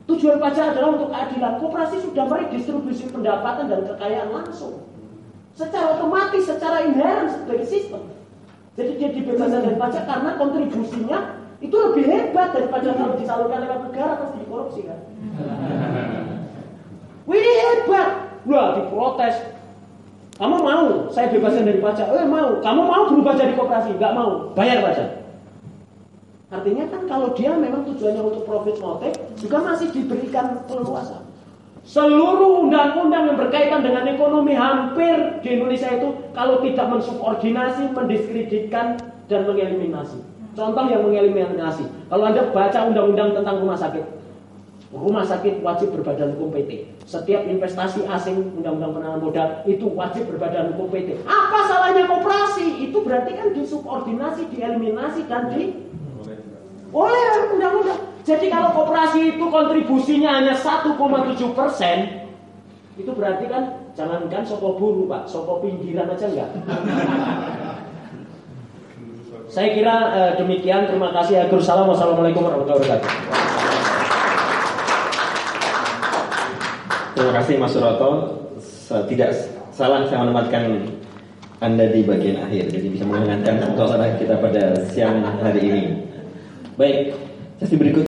[SPEAKER 5] tujuan pajak adalah untuk keadilan. Koperasi sudah meredistribusi pendapatan dan kekayaan langsung. Secara otomatis, secara inherent sebagai sistem. Jadi dia dibebaskan dari pajak karena kontribusinya Itu lebih hebat daripada kalau disalurkan lewat negara pasti dikorupsi kan. Wih hebat, wah diprotes. Kamu mau saya bebaskan dari pajak? Mau. Kamu mau berubah jadi koperasi? Gak mau, bayar pajak. Artinya kan kalau dia memang tujuannya untuk profit motive juga masih diberikan keleluasan. Seluruh undang-undang yang berkaitan dengan ekonomi hampir di Indonesia itu kalau tidak mensubordinasi, mendiskreditkan dan mengeliminasi. Contoh yang mengeliminasi, kalau Anda baca undang-undang tentang rumah sakit wajib berbadan hukum PT. Setiap investasi asing, undang-undang penanaman modal itu wajib berbadan hukum PT. Apa salahnya koperasi? Itu berarti kan disubordinasi, dieliminasi dan oleh undang-undang. Jadi kalau koperasi itu kontribusinya hanya 1,7%, itu berarti kan jangankan soko buruh Pak, soko pinggiran aja enggak. Saya kira demikian. Terima kasih. Wassalamualaikum warahmatullahi wabarakatuh.
[SPEAKER 6] Terima kasih Mas Suroto. Tidak salah saya menempatkan Anda di bagian akhir, jadi bisa menghangatkan suasana kita pada siang hari ini. Baik, sesi berikut.